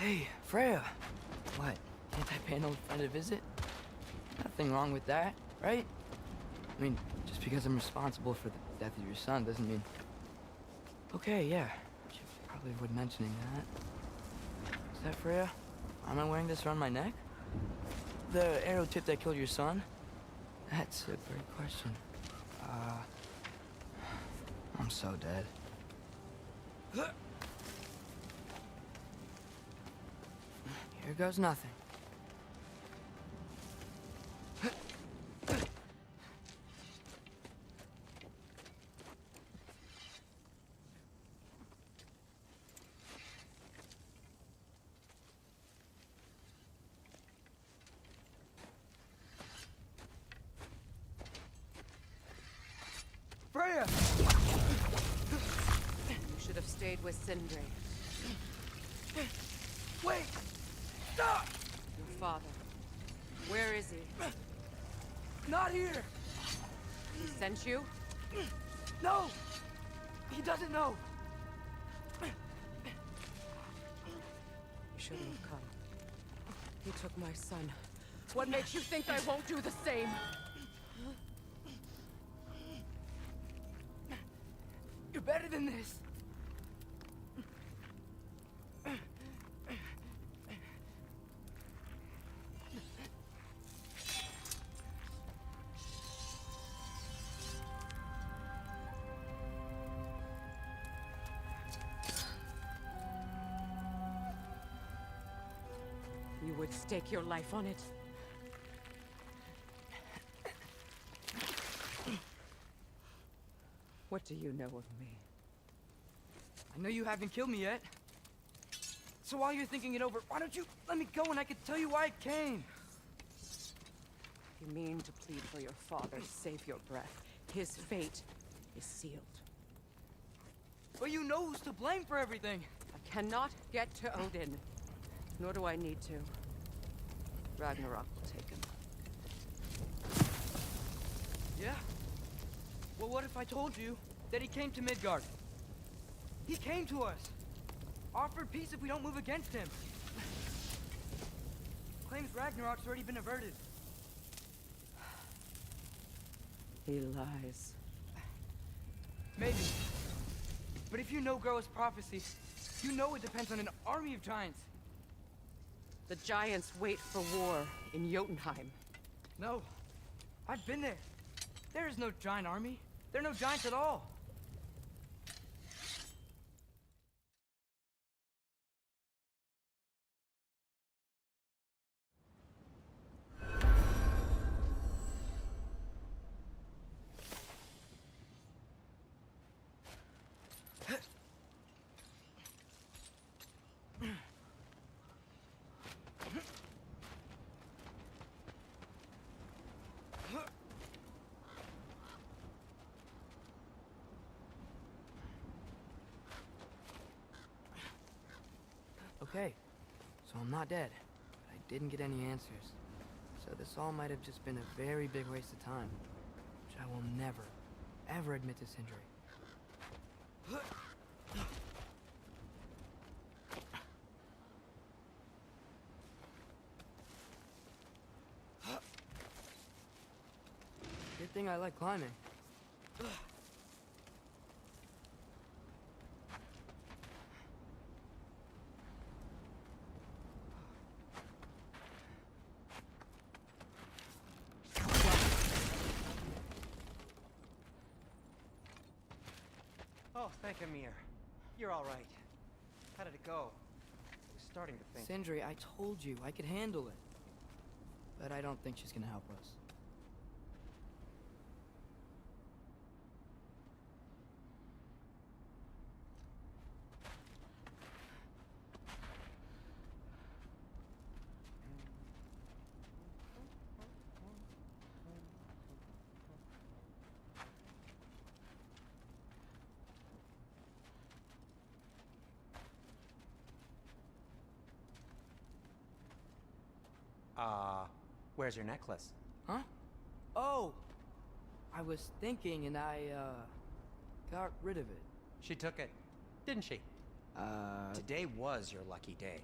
Hey, Freya. What? Can't I pay an old friend a visit? Nothing wrong with that, right? I mean, just because I'm responsible for the death of your son doesn't mean... Okay, yeah. Should probably avoid mentioning that. Is that Freya? Am I wearing this around my neck? The arrow tip that killed your son? That's a great question. I'm so dead. Here goes nothing. Freya! You should have stayed with Sindri. Wait! Stop! Your father. Where is he? Not here! He sent you? No! He doesn't know! You shouldn't have come. He took my son. What makes you think I won't do the same? You're better than this! You would stake your life on it. What do you know of me? I know you haven't killed me yet. So while you're thinking it over, why don't you let me go and I can tell you why I came? You mean to plead for your father, save your breath. His fate is sealed. But you know who's to blame for everything. I cannot get to Odin. Nor do I need to. Ragnarok will take him. Yeah? Well, what if I told you that he came to Midgard? He came to us. Offered peace if we don't move against him. Claims Ragnarok's already been averted. He lies. Maybe. But if you know Groa's prophecy, you know it depends on an army of giants. The giants wait for war in Jotunheim. No. I've been there. There is no giant army. There are no giants at all. Okay, so I'm not dead, but I didn't get any answers. So this all might have just been a very big waste of time, which I will never, ever admit to Sindri. Good thing I like climbing. Oh, thank Amir. You're all right. How did it go? I was starting to think... Sindri, I told you I could handle it. But I don't think she's gonna help us. Where's your necklace? Huh? Oh! I was thinking and I, got rid of it. She took it, didn't she? Today was your lucky day.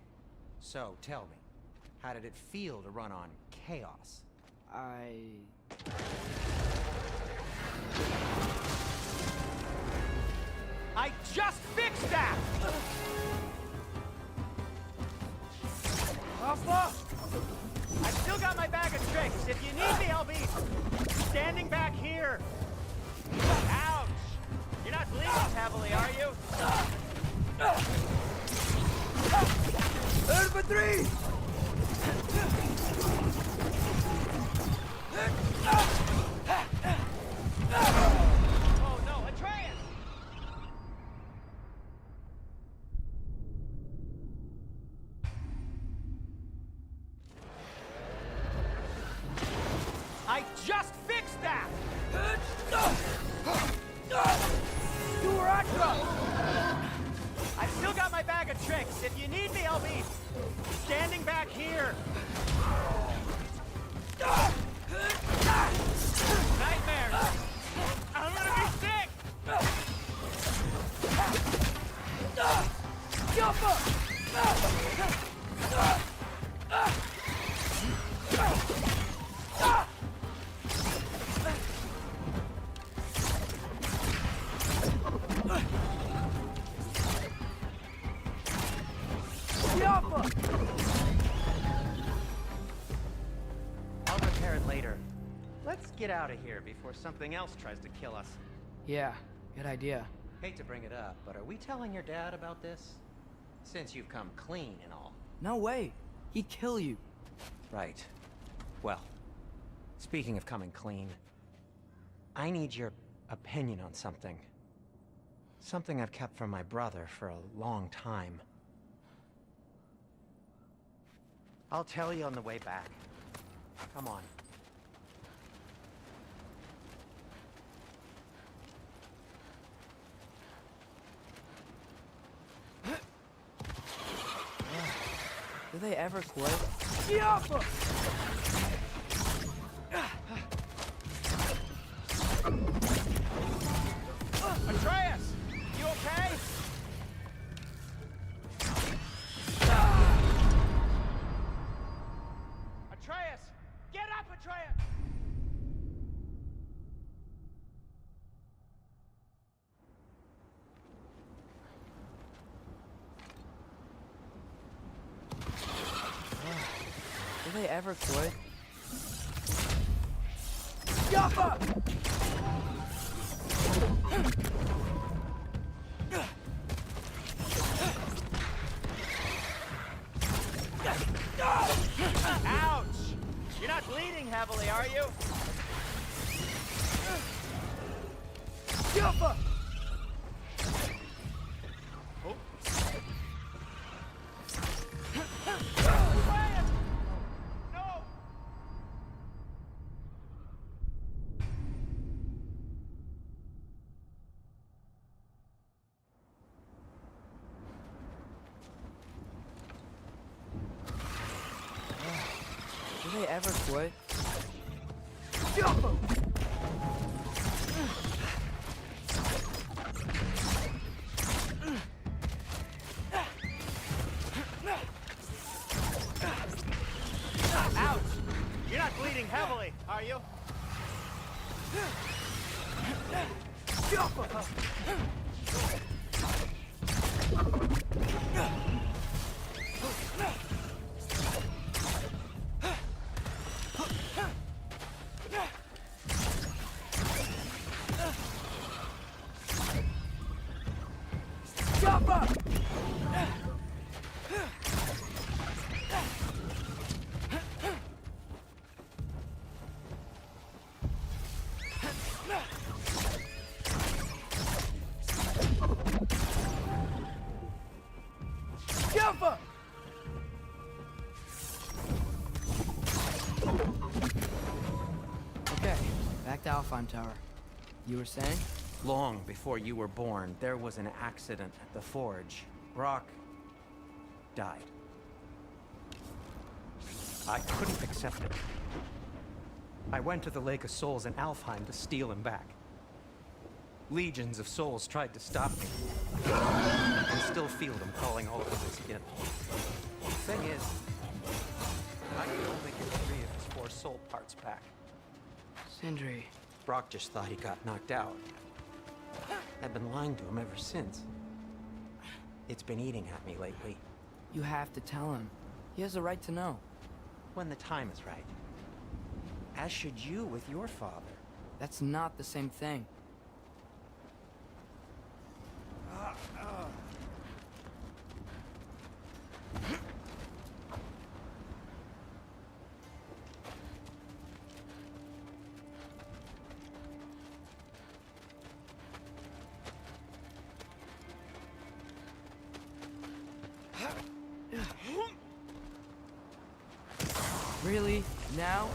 So, tell me, how did it feel to run on chaos? I just fixed that! Alpha! I've still got my bag of tricks. If you need me, I'll be standing back here. Ouch! You're not bleeding heavily, are you? Third for three! Oh no, Atreus! I just fixed that! You were extra! I've still got my bag of tricks. If you need me, I'll be standing back here. Nightmares! I'm gonna be sick! Jump up! I'll repair it later. Let's get out of here before something else tries to kill us. Yeah, good idea. Hate to bring it up, but are we telling your dad about this? Since you've come clean and all. No way. He'd kill you. Right. Well, speaking of coming clean, I need your opinion on something. Something I've kept from my brother for a long time. I'll tell you on the way back. Come on. Do they ever quit? Atreus! You okay? Atreus! Get up, Atreus! Do they ever quit? Jump! Ouch! You're not bleeding heavily, are you? Jump! Oh. No! Do they ever quit? Jump! Ouch! You're not bleeding heavily, are you? Jump! Jump up! Jump up! Okay, back to Alfheim Tower. You were saying? Long before you were born, there was an accident at the forge. Brock died. I couldn't accept it. I went to the Lake of Souls in Alfheim to steal him back. Legions of souls tried to stop me. I can still feel them crawling all over my skin. Thing is, I could only get 3 of his 4 soul parts back. Sindri. Brock just thought he got knocked out. I've been lying to him ever since. It's been eating at me lately. You have to tell him. He has a right to know. When the time is right. As should you with your father. That's not the same thing. Really? Now?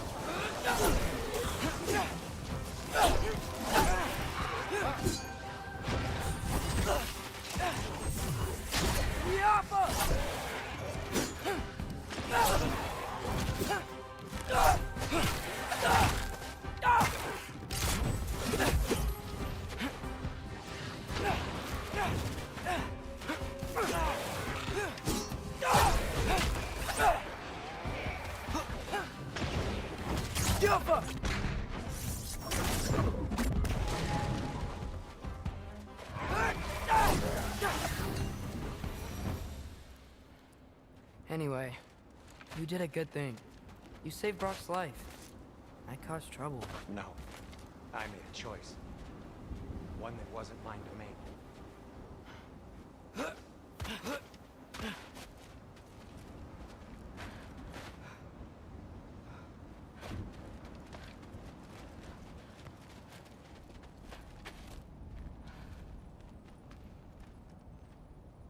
Anyway, you did a good thing. You saved Brock's life. I caused trouble. No. I made a choice. One that wasn't mine to make.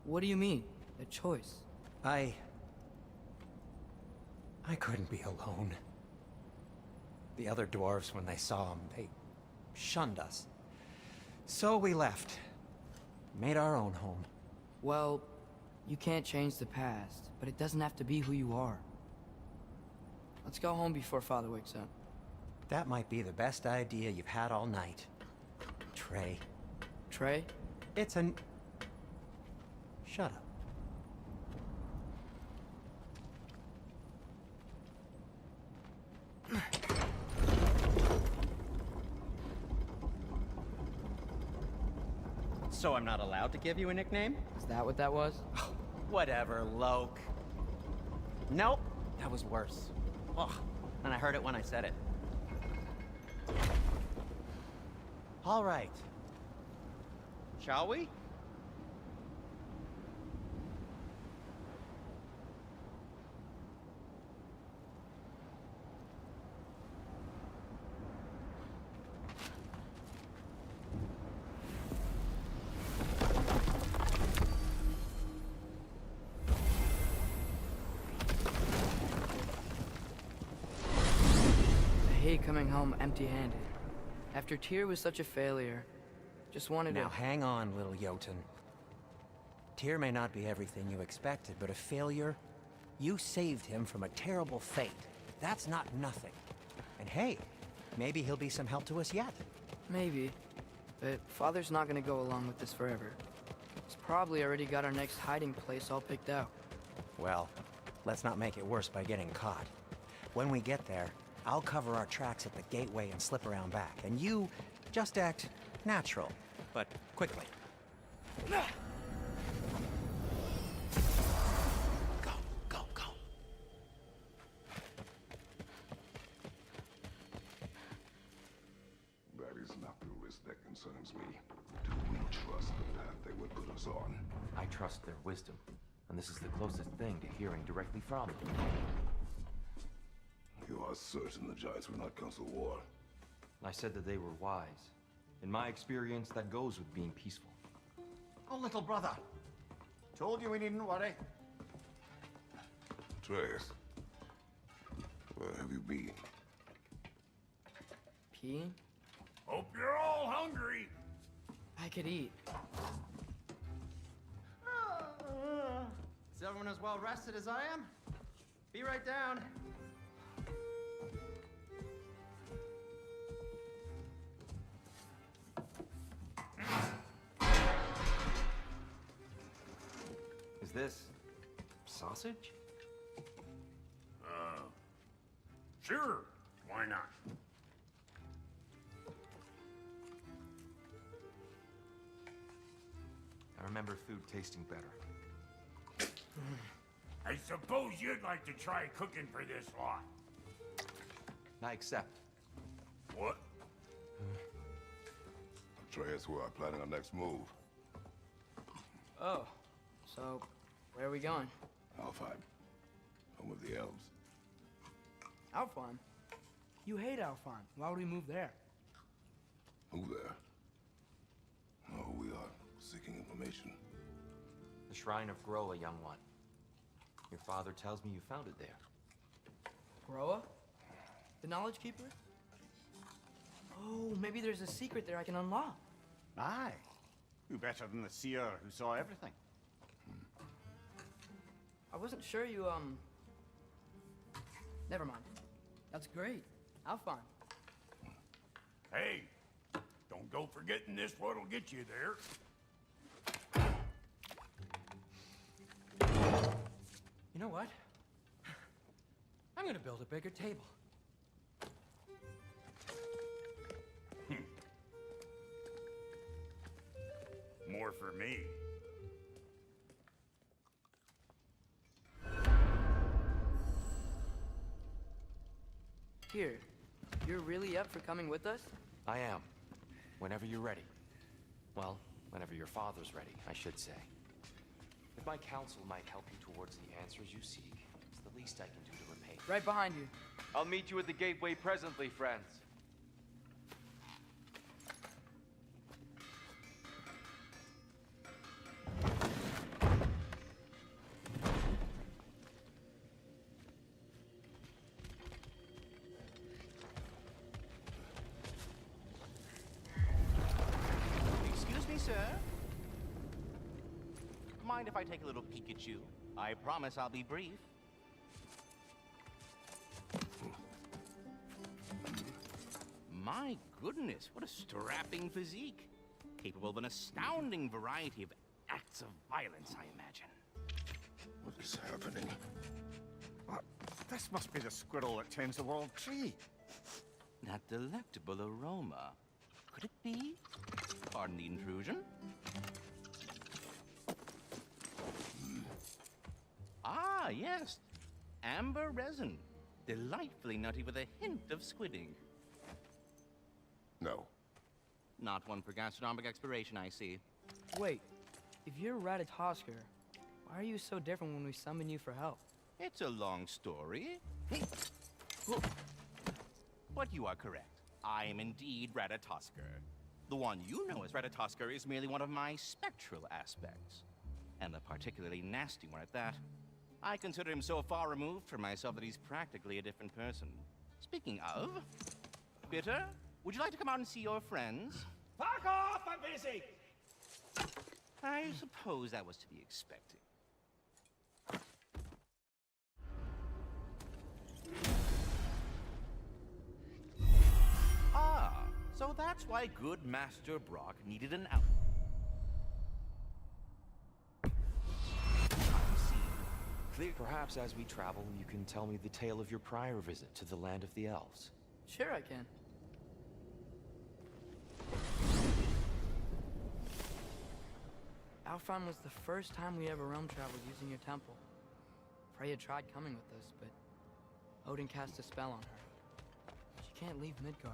What do you mean? A choice? I couldn't be alone. The other dwarves, when they saw him, they shunned us. So we left. Made our own home. Well, you can't change the past, but it doesn't have to be who you are. Let's go home before Father wakes up. That might be the best idea you've had all night. Trey. Trey? It's an... Shut up. So I'm not allowed to give you a nickname? Is that what that was? Whatever, Loke. Nope, that was worse. Ugh, and I heard it when I said it. All right. Shall we? I hate coming home empty-handed. After Tyr was such a failure, just wanted Now to... hang on, little Jotun. Tyr may not be everything you expected, but a failure? You saved him from a terrible fate. That's not nothing. And hey, maybe he'll be some help to us yet. Maybe. But Father's not gonna go along with this forever. He's probably already got our next hiding place all picked out. Well, let's not make it worse by getting caught. When we get there, I'll cover our tracks at the gateway and slip around back. And you just act natural, but quickly. Go, go, go. That is not the risk that concerns me. Do we trust the path they would put us on? I trust their wisdom, and this is the closest thing to hearing directly from them. You are certain the Giants were not Council War? I said that they were wise. In my experience, that goes with being peaceful. Oh, little brother. Told you we needn't worry. Atreus, where have you been? Peeing? Hope you're all hungry. I could eat. Is everyone as well rested as I am? Be right down. Is this... sausage? Sure, why not? I remember food tasting better. I suppose you'd like to try cooking for this lot. I accept. What? Atreus, we're planning our next move. Oh, so where are we going? Alfheim. Home of the elves. Alfheim? You hate Alfheim. Why would we move there? Move there. Oh, we are seeking information. The Shrine of Groa, young one. Your father tells me you found it there. Groa? The Knowledge Keeper? Oh, maybe there's a secret there I can unlock. Aye. Who better than the seer who saw everything? I wasn't sure you, Never mind. That's great. Alfheim. Hey, don't go forgetting this what'll get you there. You know what? I'm gonna build a bigger table. More for me. Here, you're really up for coming with us? I am. Whenever you're ready. Well, whenever your father's ready, I should say. If my counsel might help you towards the answers you seek, it's the least I can do to repay. Right behind you. I'll meet you at the gateway presently, friends. Excuse me, sir. Mind if I take a little peek at you? I promise I'll be brief. My goodness, what a strapping physique. Capable of an astounding variety of acts of violence, I imagine. What is happening? This must be the squirrel that tends the world tree. That delectable aroma. Could it be? Pardon the intrusion. Ah, yes. Amber resin. Delightfully nutty with a hint of squidding. No. Not one for gastronomic exploration, I see. Wait, if you're Ratatosker, why are you so different when we summon you for help? It's a long story. But you are correct. I am indeed Ratatosker. The one you know as Ratatosker is merely one of my spectral aspects. And a particularly nasty one at that. I consider him so far removed from myself that he's practically a different person. Speaking of... Bitter, would you like to come out and see your friends? Fuck off! I'm busy! I suppose that was to be expected. Ah, so that's why good Master Brock needed an out. Perhaps as we travel, you can tell me the tale of your prior visit to the land of the elves. Sure I can. Alfheim was the first time we ever realm traveled using your temple. Freya tried coming with us, but Odin cast a spell on her. She can't leave Midgard.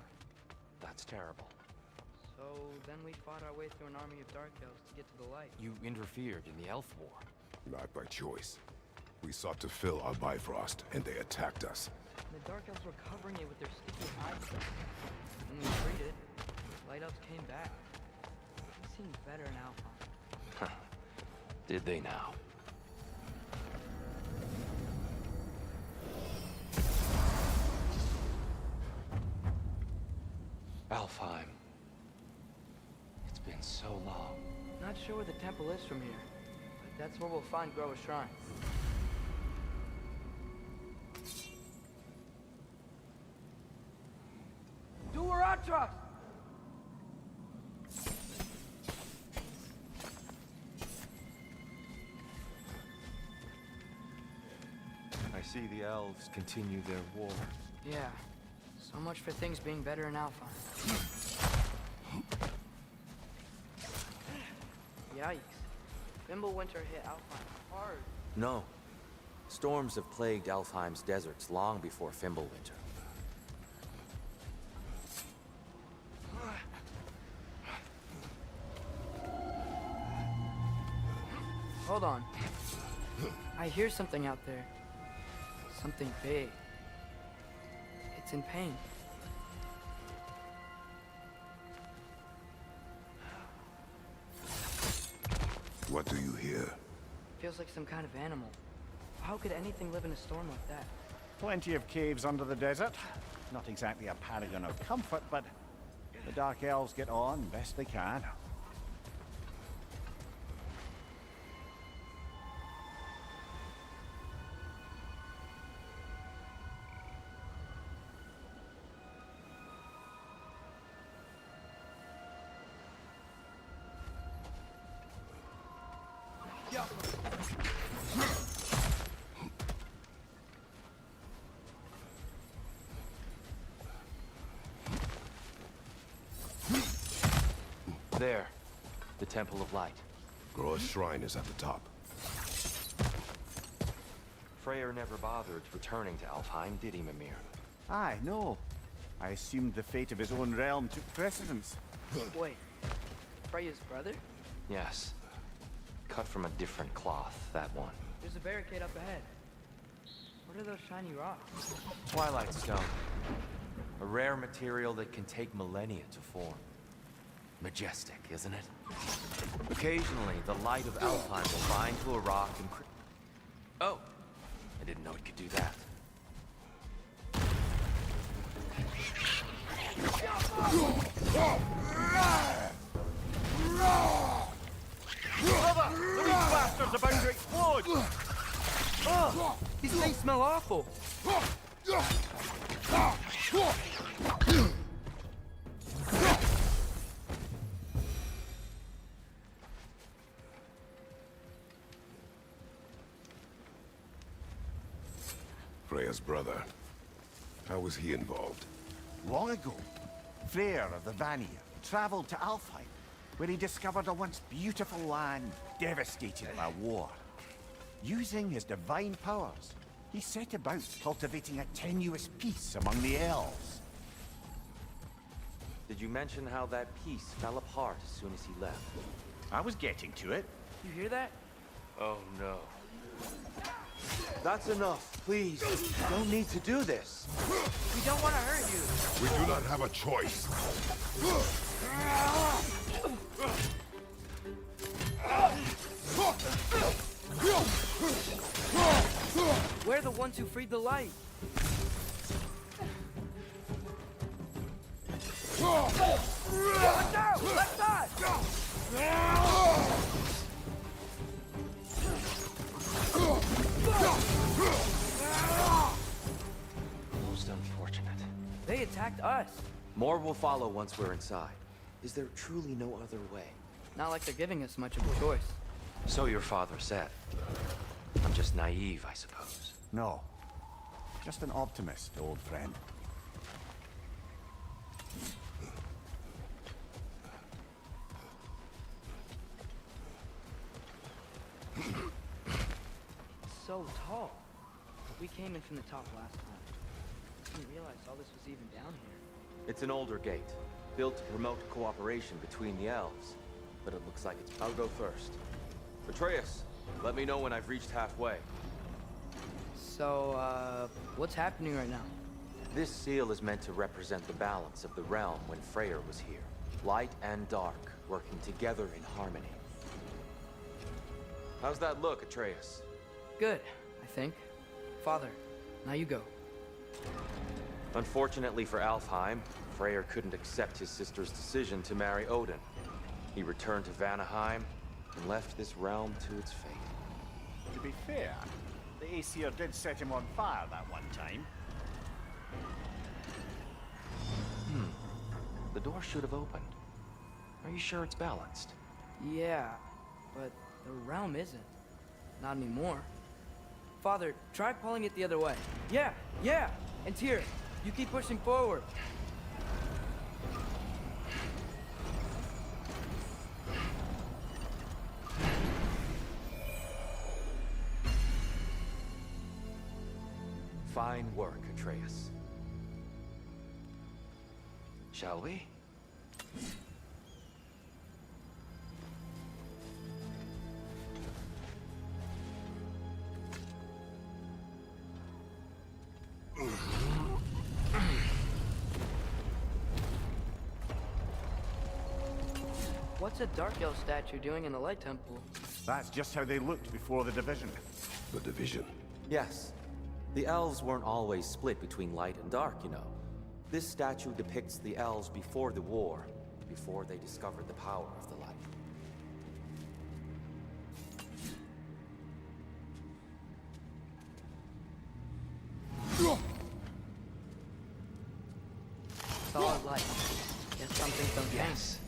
That's terrible. So then we fought our way through an army of dark elves to get to the light. You interfered in the Elf War. Not by choice. We sought to fill our Bifrost, and they attacked us. And the dark elves were covering it with their sticky hide stuff. When we freed it, the light elves came back. They seemed better in Alfheim. Did they now? Alfheim. It's been so long. Not sure where the temple is from here, but that's where we'll find Groa's shrine. Duratras! I see the elves continue their war. Yeah. So much for things being better in Alfheim. Yikes. Fimbulwinter hit Alfheim hard. No. Storms have plagued Alfheim's deserts long before Fimbulwinter. Hold on. I hear something out there. Something big. It's in pain. What do you hear? Feels like some kind of animal. How could anything live in a storm like that? Plenty of caves under the desert. Not exactly a paragon of comfort, but the Dark Elves get on best they can. There. The Temple of Light. Groa's shrine is at the top. Freyr never bothered returning to Alfheim, did he, Mimir? Aye, no. I assumed the fate of his own realm took precedence. Wait. Freya's brother? Yes. Cut from a different cloth, that one. There's a barricade up ahead. What are those shiny rocks? Twilight Stone. A rare material that can take millennia to form. Majestic, isn't it? Occasionally, the light of Alfheim will bind to a rock and Oh! I didn't know it could do that. Brother! The wee bastard's about to explode! Oh! These things smell awful! Freya's brother. How was he involved? Long ago, Freyr of the Vanir traveled to Alfheim, where he discovered a once beautiful land devastated by war. Using his divine powers, he set about cultivating a tenuous peace among the elves. Did you mention how that piece fell apart as soon as he left? I was getting to it. You hear that? Oh no. That's enough, please. You don't need to do this. We don't want to hurt you. We do not have a choice. We're the ones who freed the light. Watch out! Left side! Most unfortunate. They attacked us. More will follow once we're inside. Is there truly no other way? Not like they're giving us much of a choice. So your father said. I'm just naive, I suppose. No. Just an optimist, old friend. So tall. We came in from the top last time. I didn't realize all this was even down here. It's an older gate, built to promote cooperation between the elves. But it looks like it's... I'll go first. Atreus, let me know when I've reached halfway. So, what's happening right now? This seal is meant to represent the balance of the realm when Freyr was here. Light and dark, working together in harmony. How's that look, Atreus? Good, I think. Father, now you go. Unfortunately for Alfheim, Freyr couldn't accept his sister's decision to marry Odin. He returned to Vanaheim and left this realm to its fate. To be fair, the Aesir did set him on fire that one time. The door should have opened. Are you sure it's balanced? Yeah, but the realm isn't. Not anymore. Father, try pulling it the other way. Yeah, and Tyr, You keep pushing forward. Fine work, Atreus. Shall we? What's a Dark Elf statue doing in the Light Temple? That's just how they looked before the division. The division. Yes. The elves weren't always split between light and dark, you know. This statue depicts the elves before the war, before they discovered the power of the light. Solid light. Guess something's done. Yes.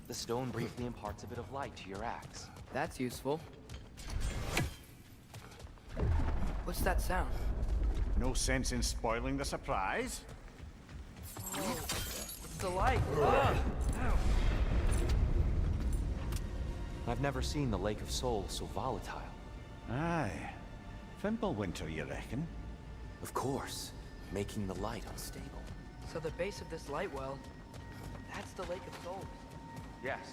The stone briefly imparts a bit of light to your axe. That's useful. What's that sound? No sense in spoiling the surprise. Oh, it's the light. Ugh. I've never seen the Lake of Souls so volatile. Aye. Fimbulwinter, you reckon? Of course, making the light unstable. So the base of this light well, that's the Lake of Souls. Yes.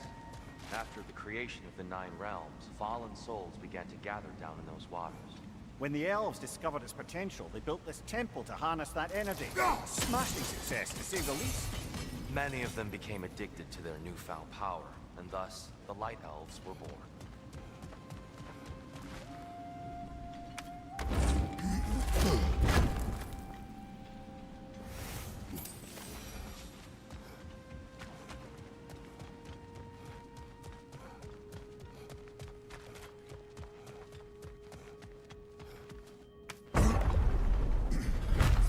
After the creation of the Nine Realms, fallen souls began to gather down in those waters. When the elves discovered its potential, they built this temple to harness that energy. Smashing success, to say the least. Many of them became addicted to their newfound power, and thus, the Light Elves were born.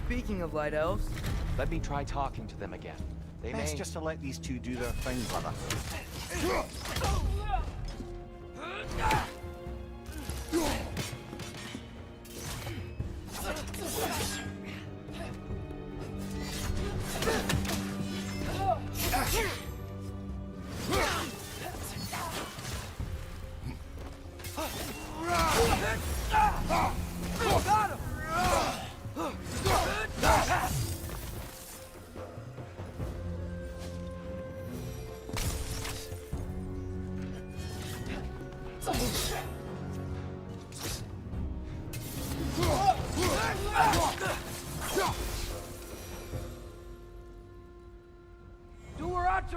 Speaking of Light Elves, Let me try talking to them again. They Best may... just to let these two do their thing, brother.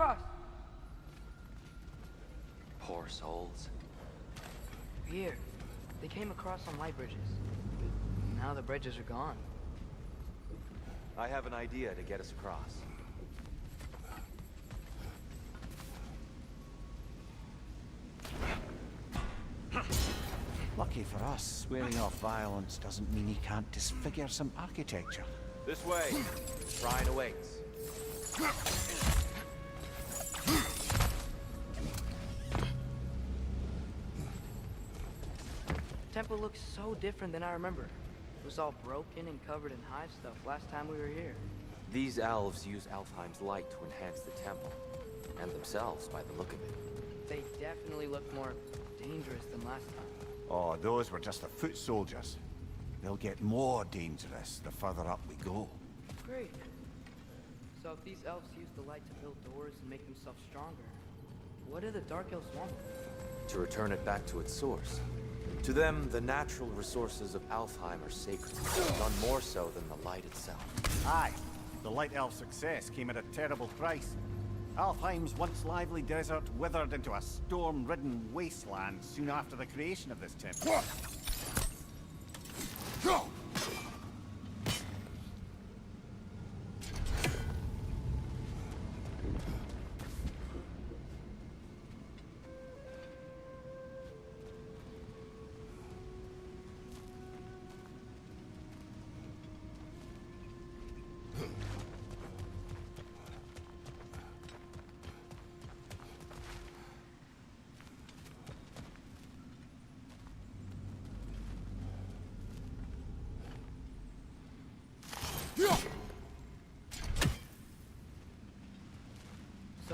got him! Poor souls. Here, they came across some light bridges. Now the bridges are gone. I have an idea to get us across. Lucky for us, swearing off violence doesn't mean he can't disfigure some architecture. This way. Shrine awaits. Temple looks so different than I remember. It was all broken and covered in hive stuff last time we were here. These elves use Alfheim's light to enhance the temple, and themselves by the look of it. They definitely look more dangerous than last time. Oh, those were just the foot soldiers. They'll get more dangerous the further up we go. Great. So if these elves use the light to build doors and make themselves stronger, what do the Dark Elves want? To return it back to its source. To them, the natural resources of Alfheim are sacred, none more so than the light itself. Aye. The Light Elf success came at a terrible price. Alfheim's once lively desert withered into a storm-ridden wasteland soon after the creation of this temple.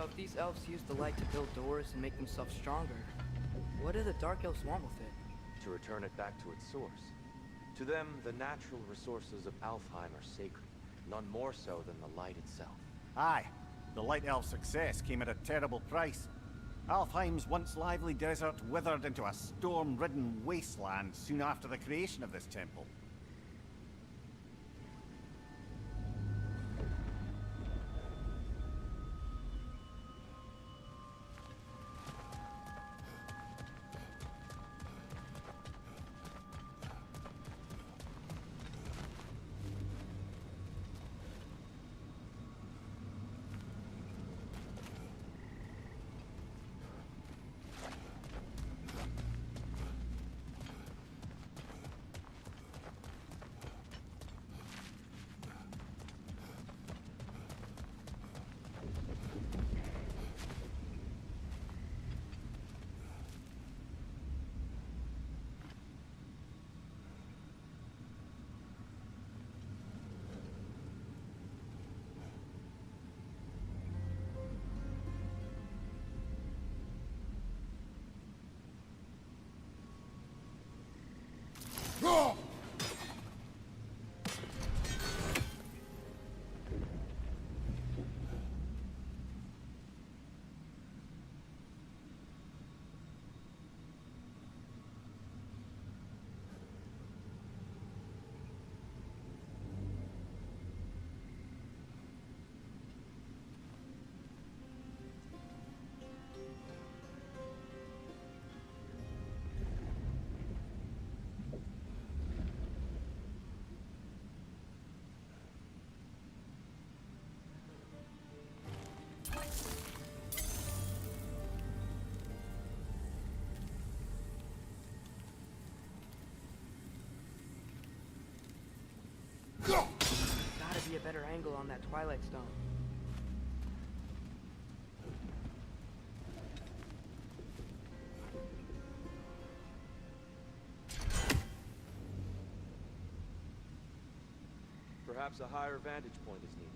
if these elves use the light to build doors and make themselves stronger, what do the Dark Elves want with it? To return it back to its source. To them, the natural resources of Alfheim are sacred, none more so than the light itself. Aye, the Light Elf's success came at a terrible price. Alfheim's once lively desert withered into a storm-ridden wasteland soon after the creation of this temple. Gotta be a better angle on that Twilight Stone. Perhaps a higher vantage point is needed.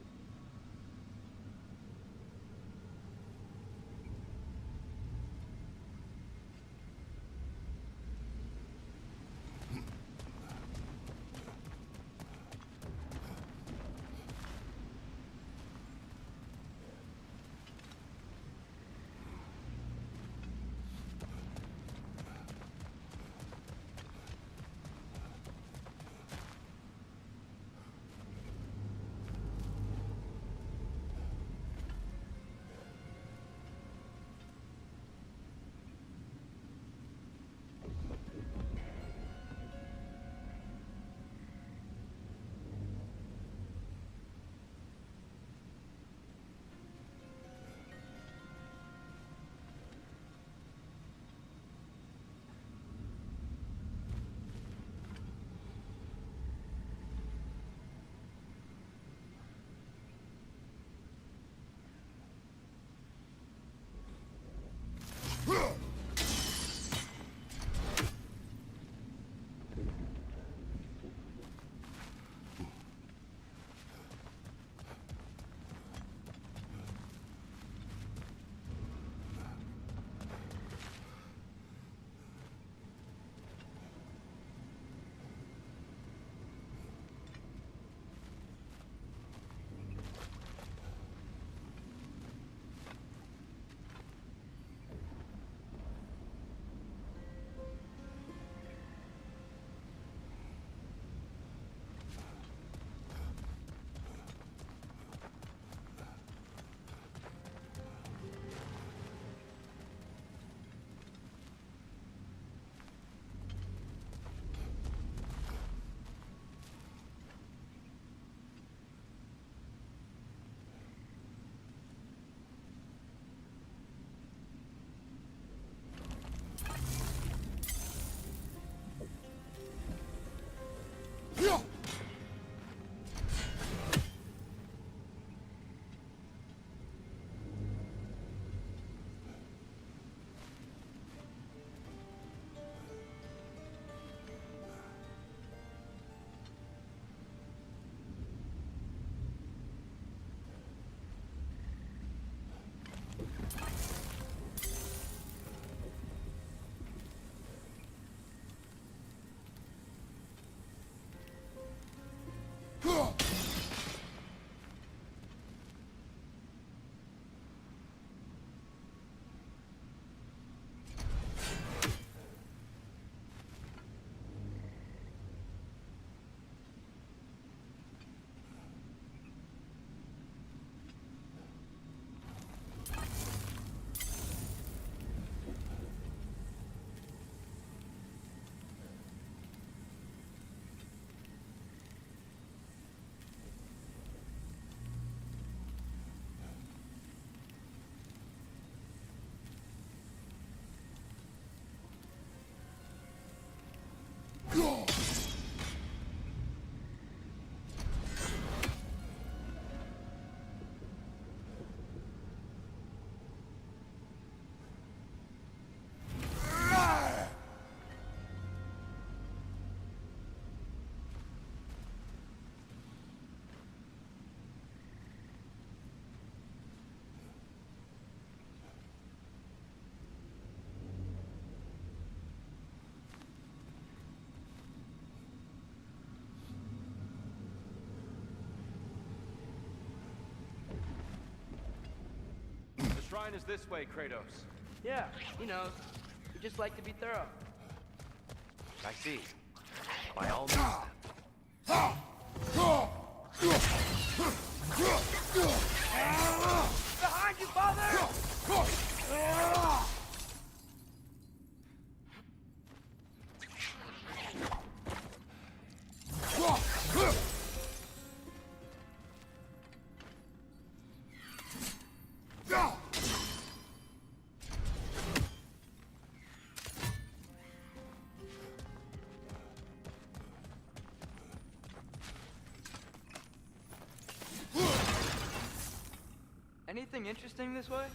sign is this way, Kratos. Yeah, he knows. We just like to be thorough. I see. By all means. Behind you, father! Anything interesting this way?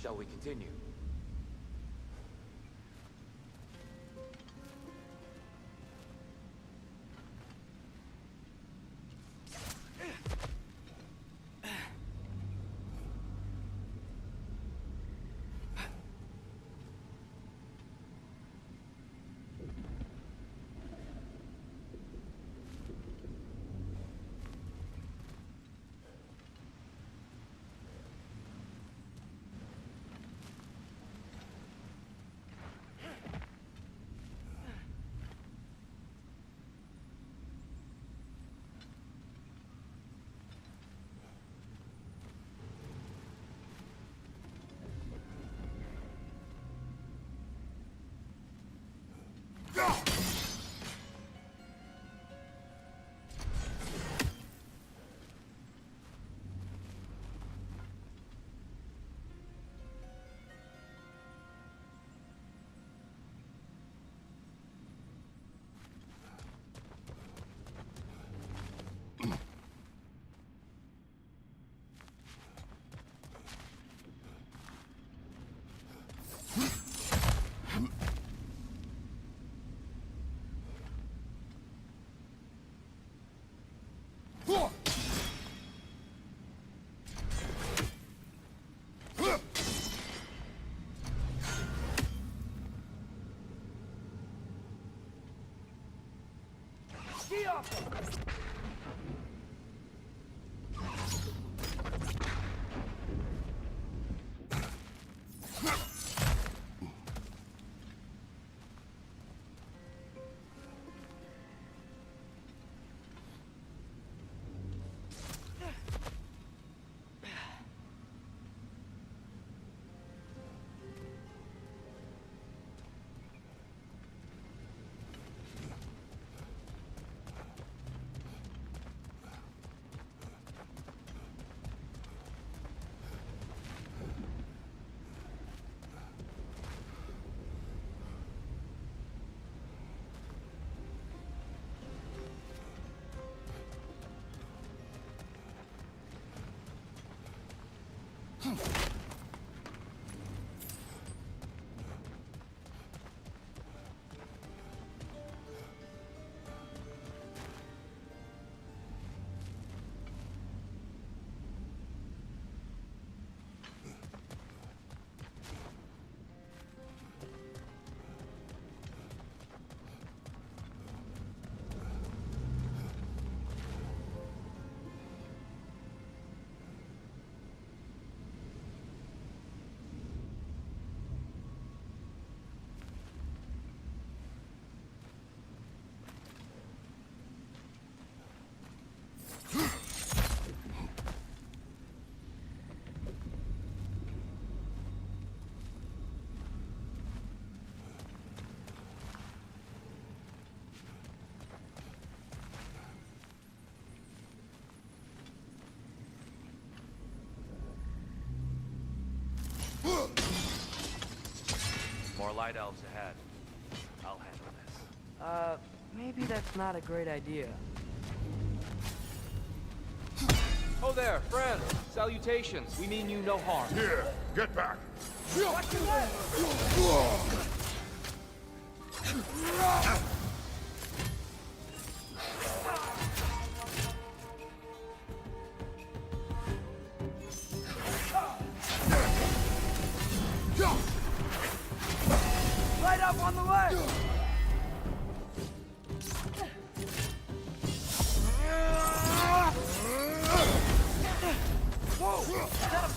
Shall we continue? Ski off! More light elves ahead. I'll handle this. maybe that's not a great idea. Oh there, friends. Salutations. We mean you no harm. Here, get back. Light up on the left! Whoa! Is that a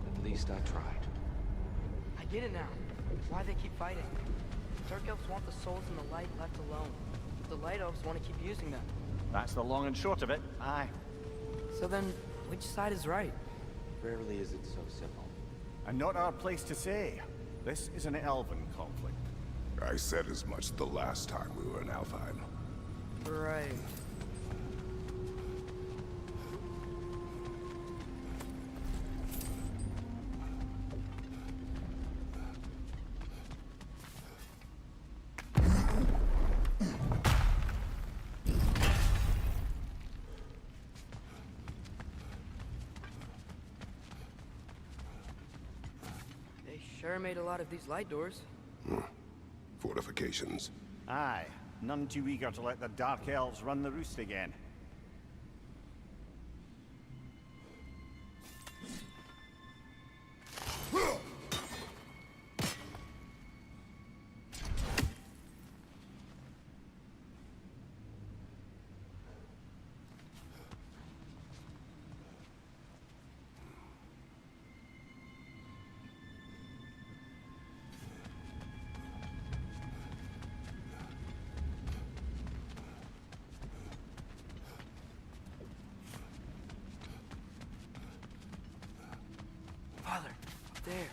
At least I tried. I get it now. Why they keep fighting. Dark Elves want the souls in the light left alone. The Light Elves want to keep using them. That's the long and short of it. Aye. So then, which side is right? Rarely is it so simple. And not our place to say. This is an elven conflict. I said as much the last time we were in Alfheim. Right. They sure made a lot of these light doors. Fortifications. Aye. None too eager to let the Dark Elves run the roost again. Father, up there.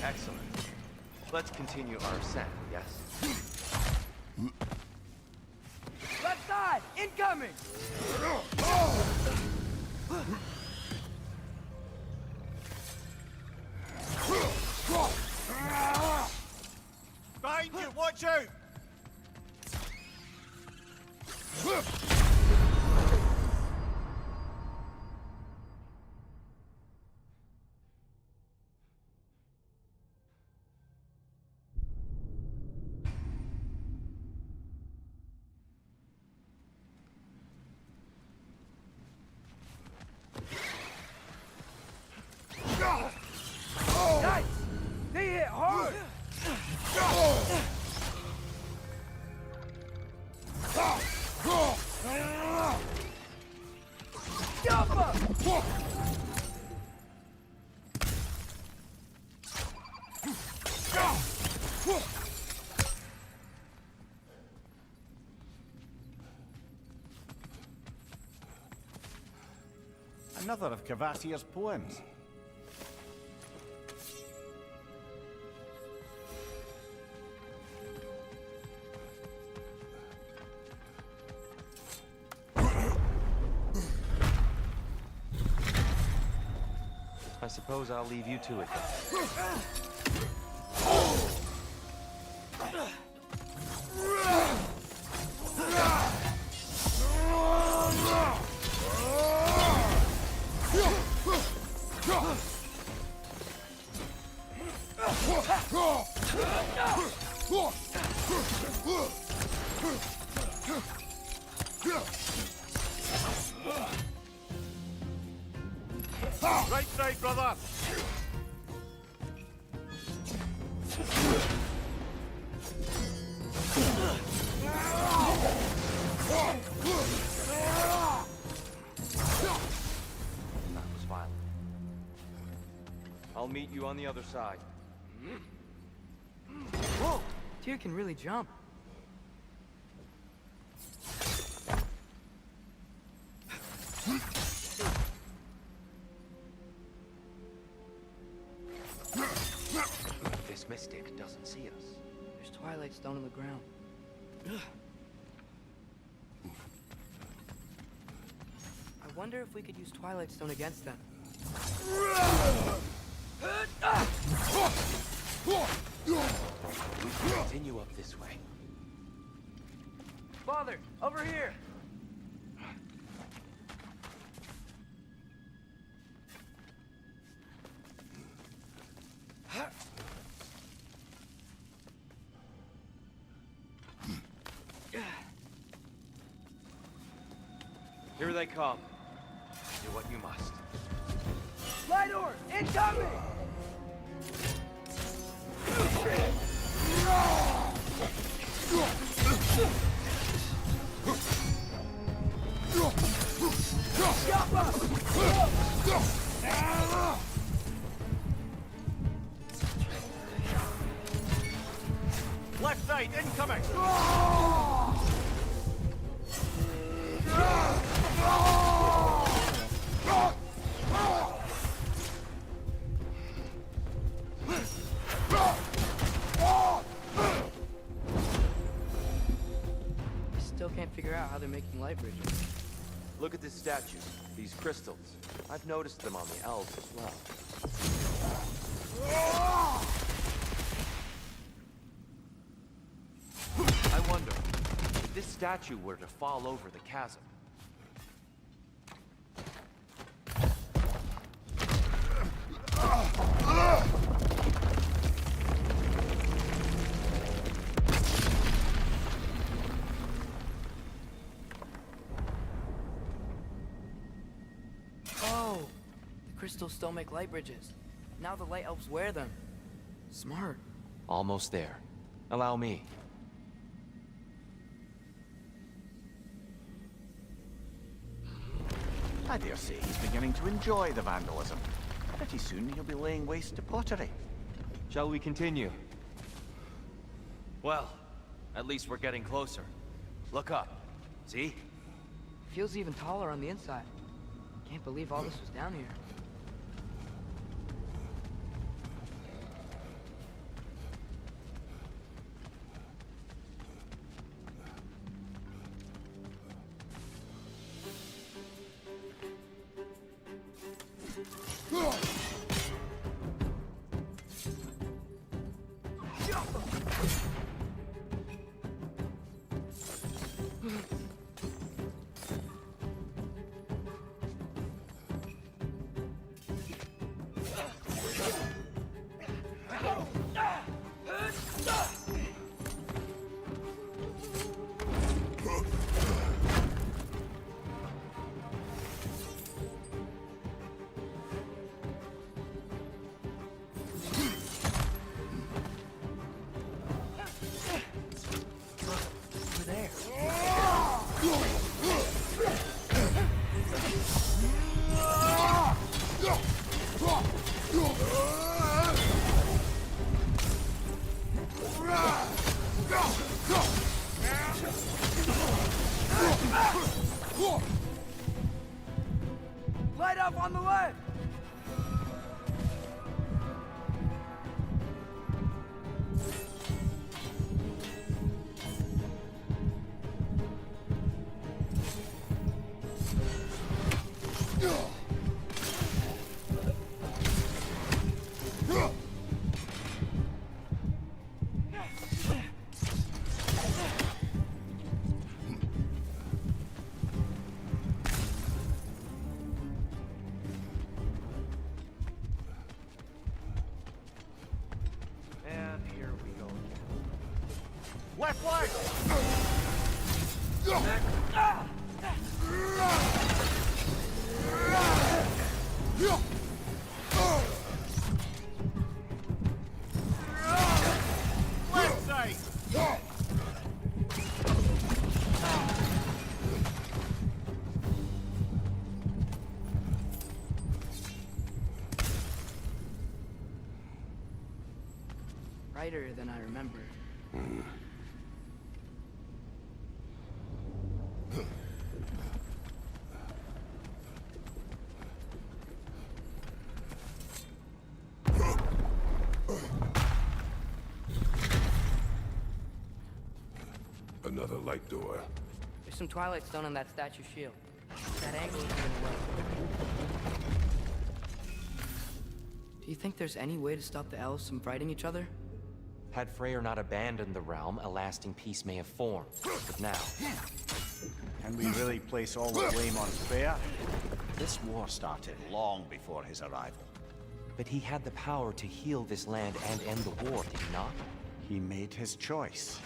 Excellent. Let's continue our ascent, yes? Left side! Incoming! Behind you! Watch out! Nice! They hit hard! Jump up! Another of Cavassier's poems. I suppose I'll leave you to it then. Right side, brother! That was violent. I'll meet you on the other side. Whoa! Tyr can really jump. This mystic doesn't see us. There's Twilight Stone on the ground. I wonder if we could use Twilight Stone against them. We can continue up this way. Father, over here! Here they come. Do what you must. Light door! Incoming! Left side, incoming! I still can't figure out how they're making light bridges. Look at this statue. These crystals. I've noticed them on the elves as well. I wonder, if this statue were to fall over the chasm, Oh! The crystals still make light bridges. Now the light elves wear them. Smart. almost there. Allow me. I dare say he's beginning to enjoy the vandalism. Pretty soon he'll be laying waste to pottery. Shall we continue? Well, at least we're getting closer. Look up. See? Feels even taller on the inside. Can't believe all this was down here. Left leg! Left side! Brighter than I remember. Another light door. There's some Twilight Stone on that statue shield. That angle isn't gonna work. Do you think there's any way to stop the elves from fighting each other? Had Freyr not abandoned the realm, a lasting peace may have formed. But now... Can we really place all the blame on Freyr? This war started long before his arrival. But he had the power to heal this land and end the war, did he not? He made his choice.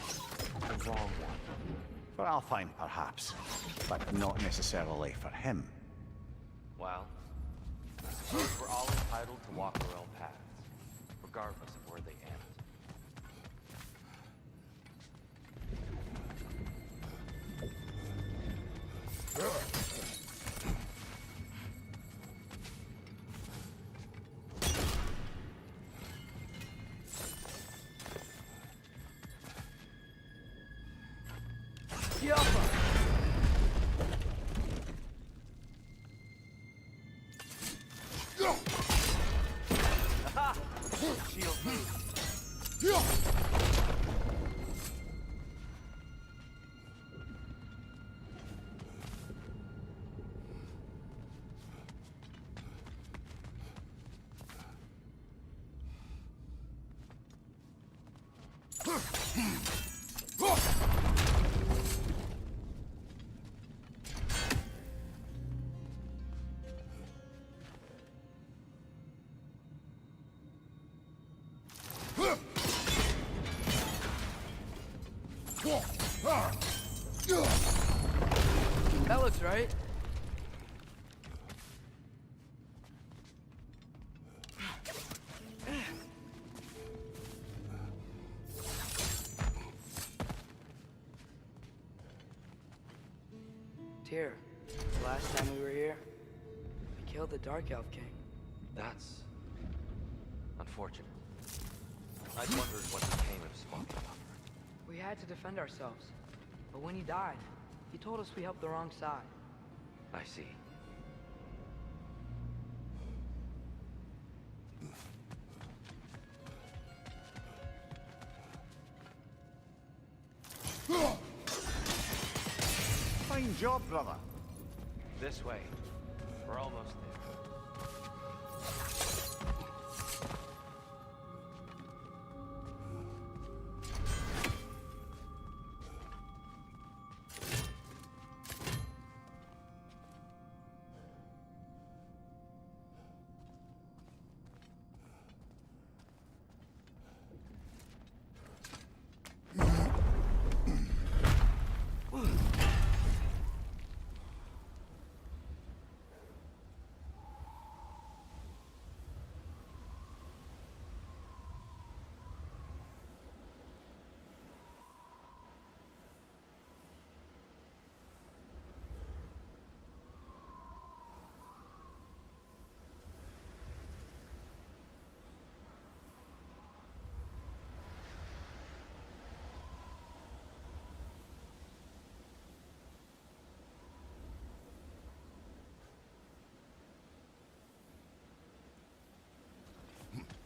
The wrong one. For Alfheim, perhaps. But not necessarily for him. Well, I suppose we're all entitled to walk our own paths, regardless of where they end. That looks right. Tyr, the last time we were here, we killed the Dark Elf King. That's... unfortunate. I wondered what became of Smoking Lover. We had to defend ourselves. But when he died, he told us we helped the wrong side. I see. Fine job, brother. This way. We're almost there.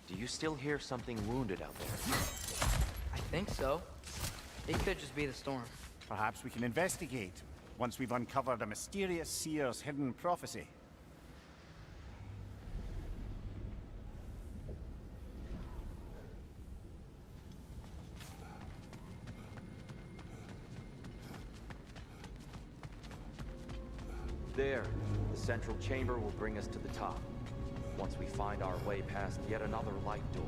Do you still hear something wounded out there? I think so. It could just be the storm. Perhaps we can investigate, once we've uncovered a mysterious seer's hidden prophecy. There. The central chamber will bring us to the top. Once we find our way past yet another light door.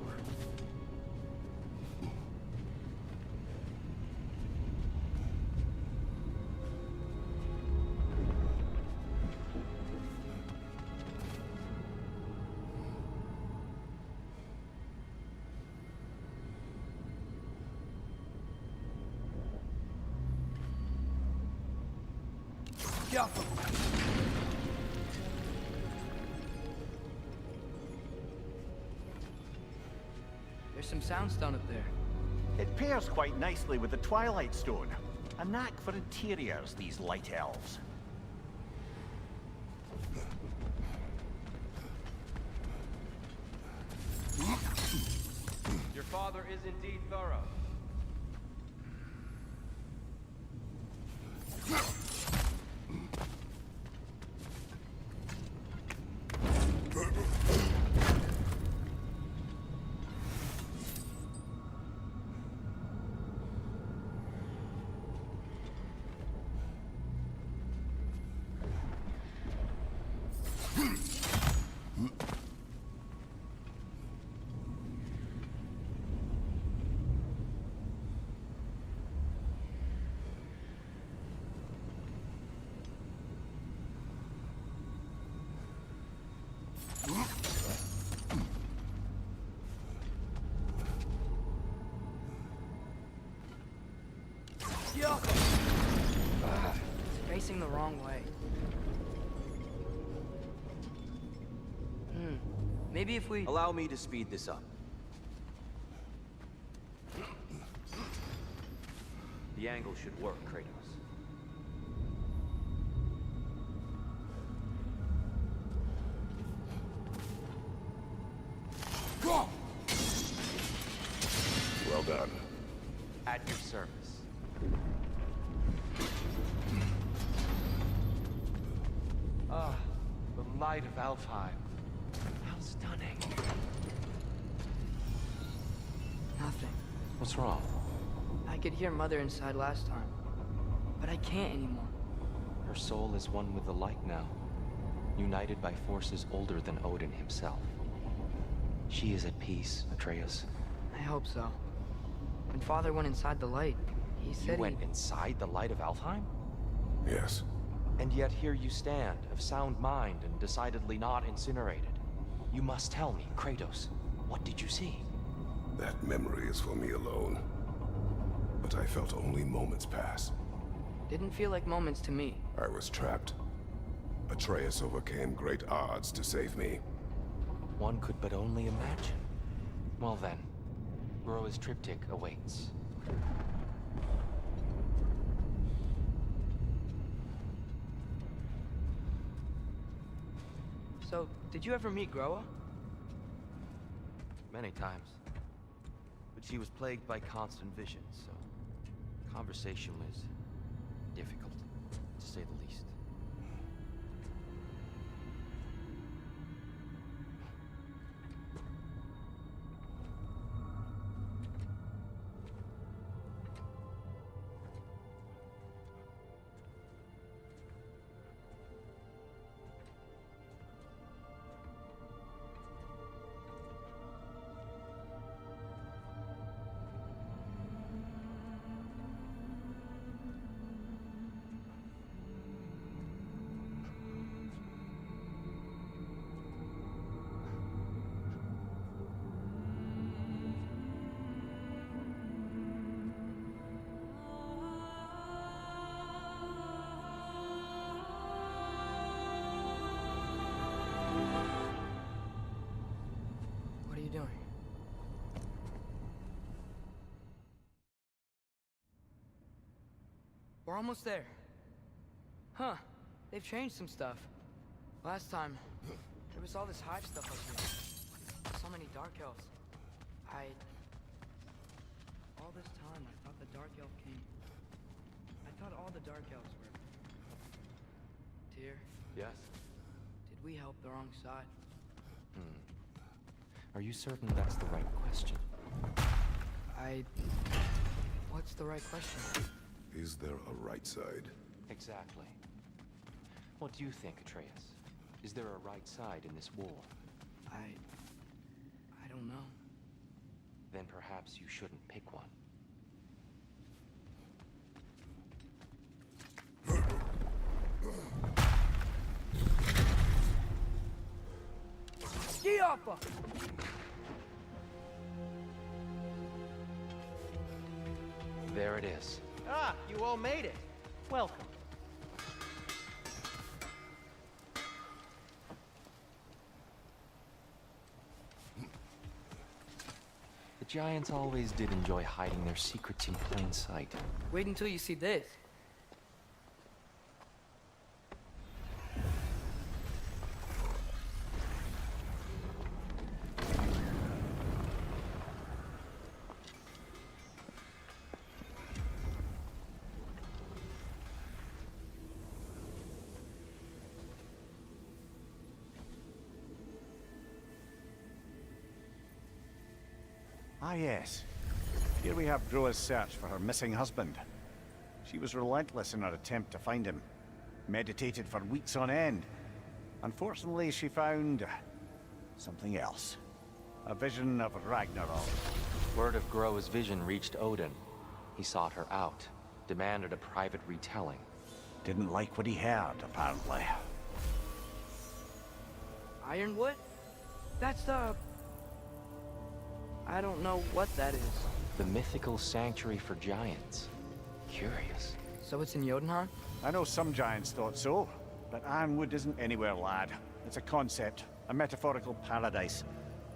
Careful. There's some soundstone up there. It pairs quite nicely with the Twilight Stone. A knack for interiors, these light elves. Your father is indeed thorough. It's facing the wrong way. Maybe if we... Allow me to speed this up. The angle should work, Kratos. Well done. At your service. Ah, the light of Alfheim. How stunning. Nothing. What's wrong? I could hear Mother inside last time, but I can't anymore. Her soul is one with the light now, united by forces older than Odin himself. She is at peace, Atreus. I hope so. When Father went inside the light, he said You went inside the light of Alfheim? Yes. And yet here you stand, of sound mind and decidedly not incinerated. You must tell me, Kratos, what did you see? That memory is for me alone. But I felt only moments pass. Didn't feel like moments to me. I was trapped. Atreus overcame great odds to save me. One could but only imagine. Well then, Groa's triptych awaits. So, did you ever meet Groa? Many times. But she was plagued by constant visions, so conversation was difficult, to say the least. What are you doing? We're almost there. Huh. They've changed some stuff. Last time, there was all this hive stuff up here. So many dark elves. All this time, I thought the dark elf king... I thought all the dark elves were... Tyr, Yes? did we help the wrong side? Are you certain that's the right question? What's the right question? Is there a right side? Exactly. What do you think, Atreus? Is there a right side in this war? I don't know. Then perhaps you shouldn't pick one. Ski Alpha! There it is. Ah, you all made it. Welcome. giants always did enjoy hiding their secrets in plain sight. Wait until you see this. Ah, yes. Here we have Groa's search for her missing husband. She was relentless in her attempt to find him. Meditated for weeks on end. Unfortunately, she found something else. A vision of Ragnarok. Word of Groa's vision reached Odin. He sought her out, demanded a private retelling. Didn't like what he heard, apparently. Ironwood? That's the... I don't know what that is. The mythical sanctuary for giants. Curious. So it's in Jotunheim? I know some giants thought so, but Ironwood isn't anywhere, lad. It's a concept, a metaphorical paradise.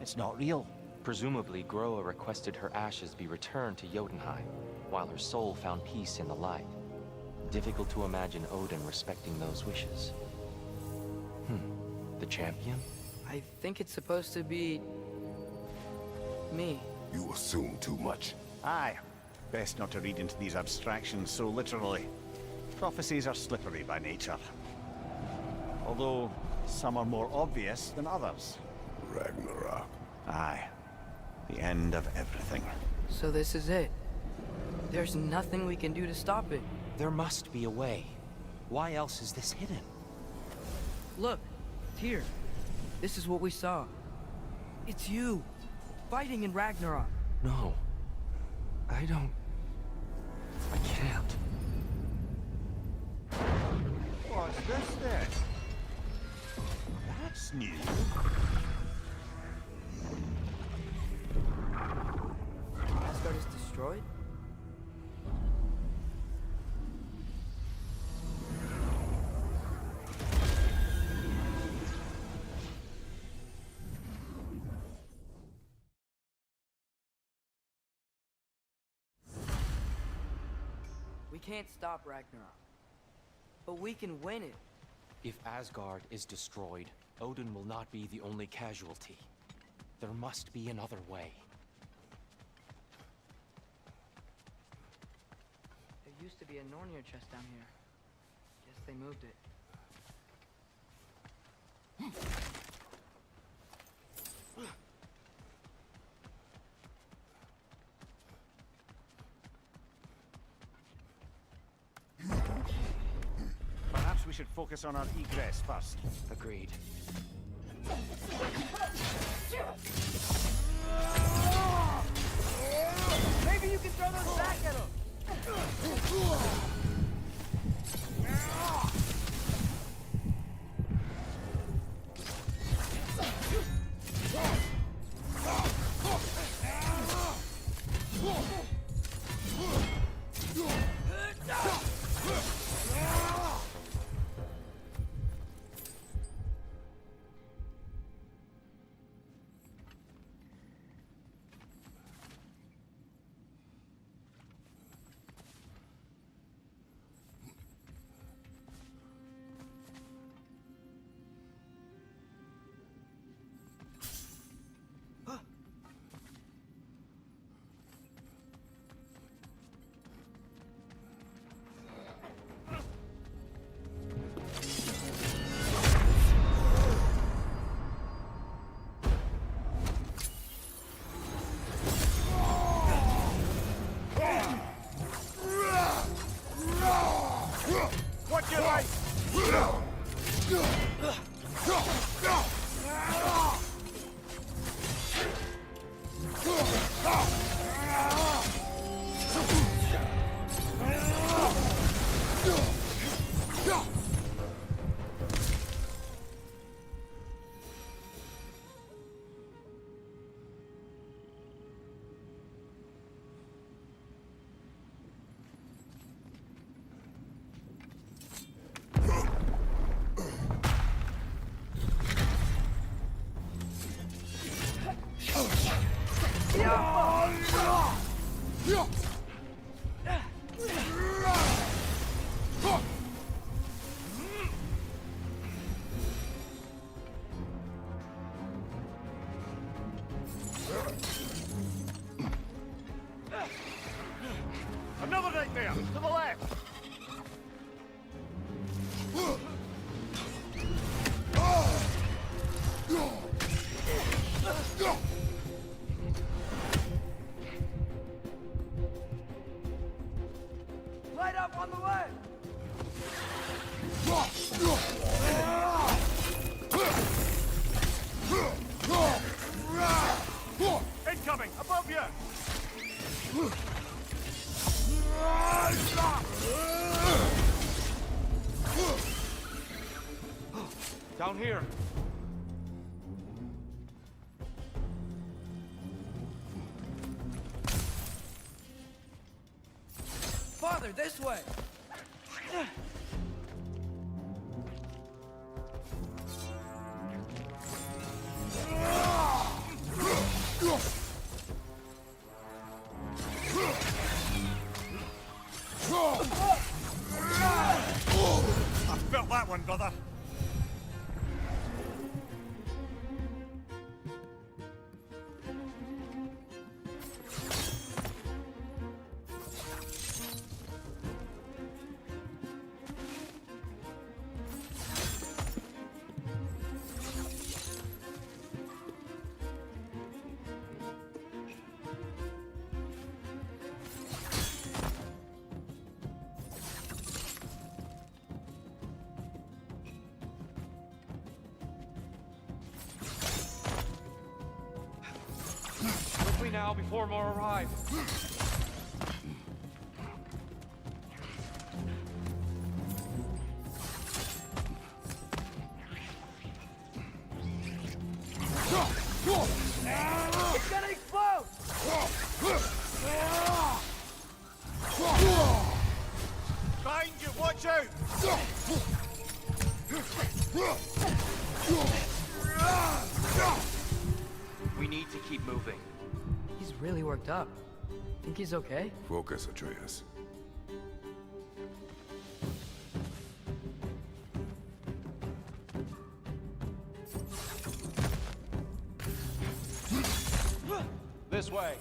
It's not real. Presumably, Groa requested her ashes be returned to Jotunheim, while her soul found peace in the light. Difficult to imagine Odin respecting those wishes. The champion? I think it's supposed to be... me. You assume too much. Aye. Best not to read into these abstractions so literally. Prophecies are slippery by nature. Although, some are more obvious than others. Ragnarok. Aye. The end of everything. So this is it. There's nothing we can do to stop it. There must be a way. Why else is this hidden? Look, here. This is what we saw. It's you, fighting in Ragnarok. No. I don't... I can't. What's this then? That's new. Asgard is destroyed? We can't stop Ragnarok, but we can win it. If Asgard is destroyed, Odin will not be the only casualty. There must be another way. There used to be a Nornir chest down here. Guess they moved it. Perhaps we should focus on our egress first. Agreed. Maybe you can throw those back at him! Another nightmare! To the left! Light up on the way! Incoming! Above you! Down here. Father, this way! I felt that one, brother. Quickly now, before more arrive. It's gonna explode! Behind you, watch out! We need to keep moving. He's really worked up. Think he's okay? Focus, Atreus. This way.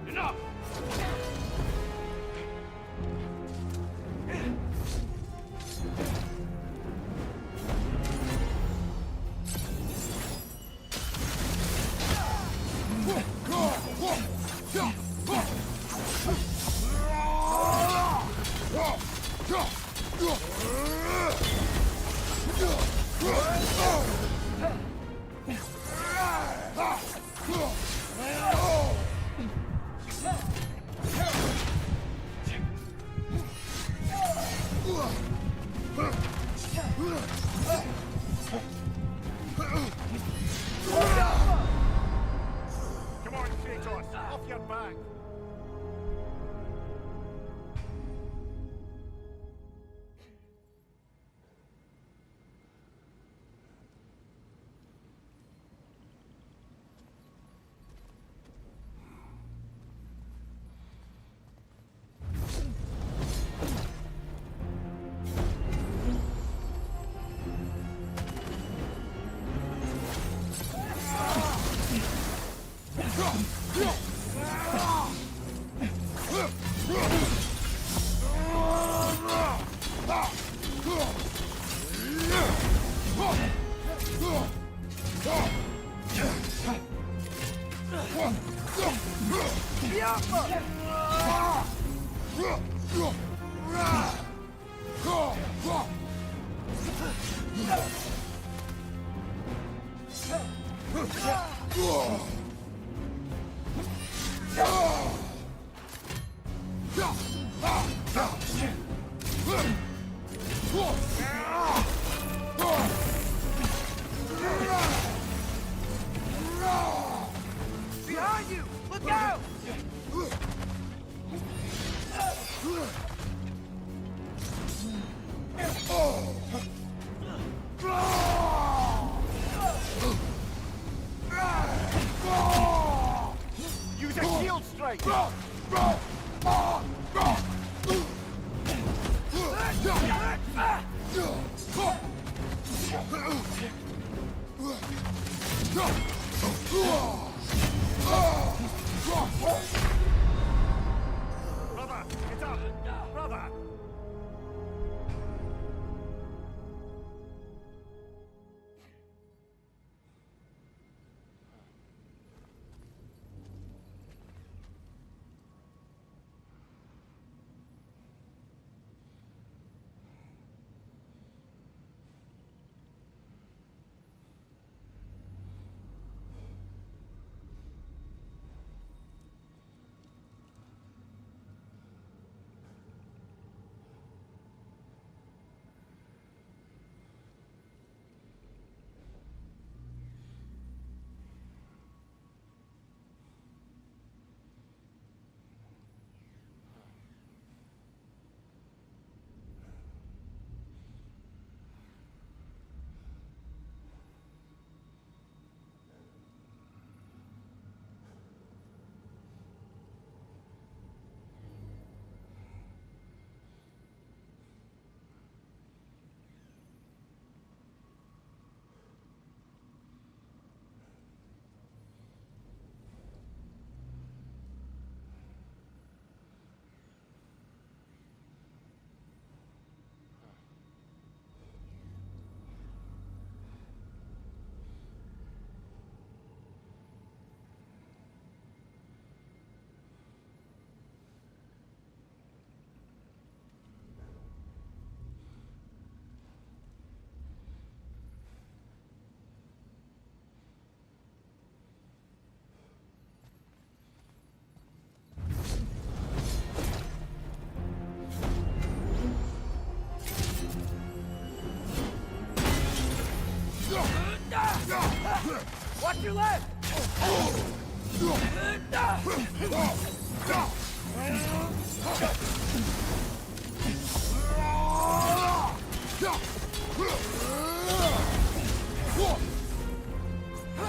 Enough! Come on, Kratos, off your back! Behind you! Look out! Use a shield strike! Brother, get up! Brother! Watch your left!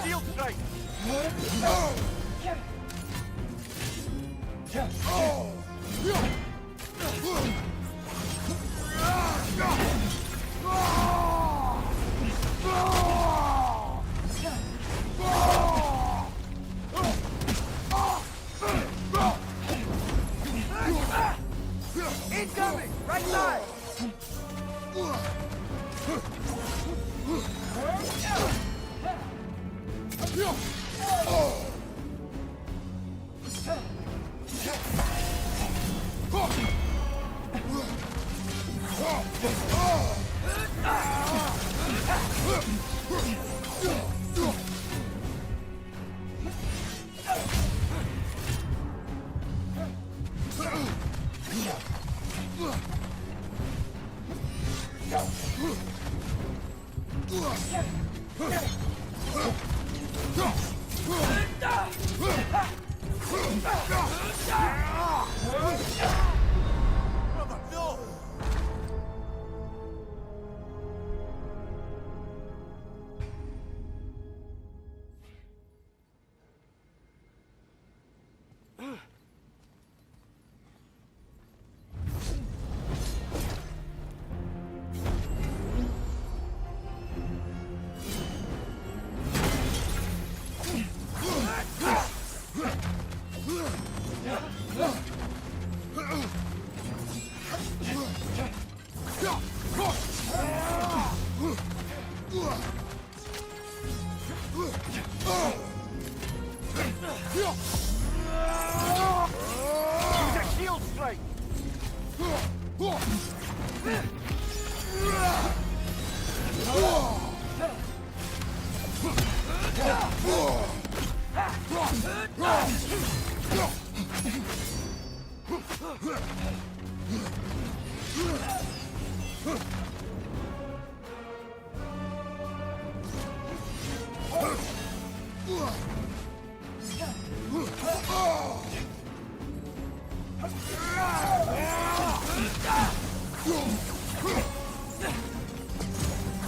Shield strike! Incoming! Right side!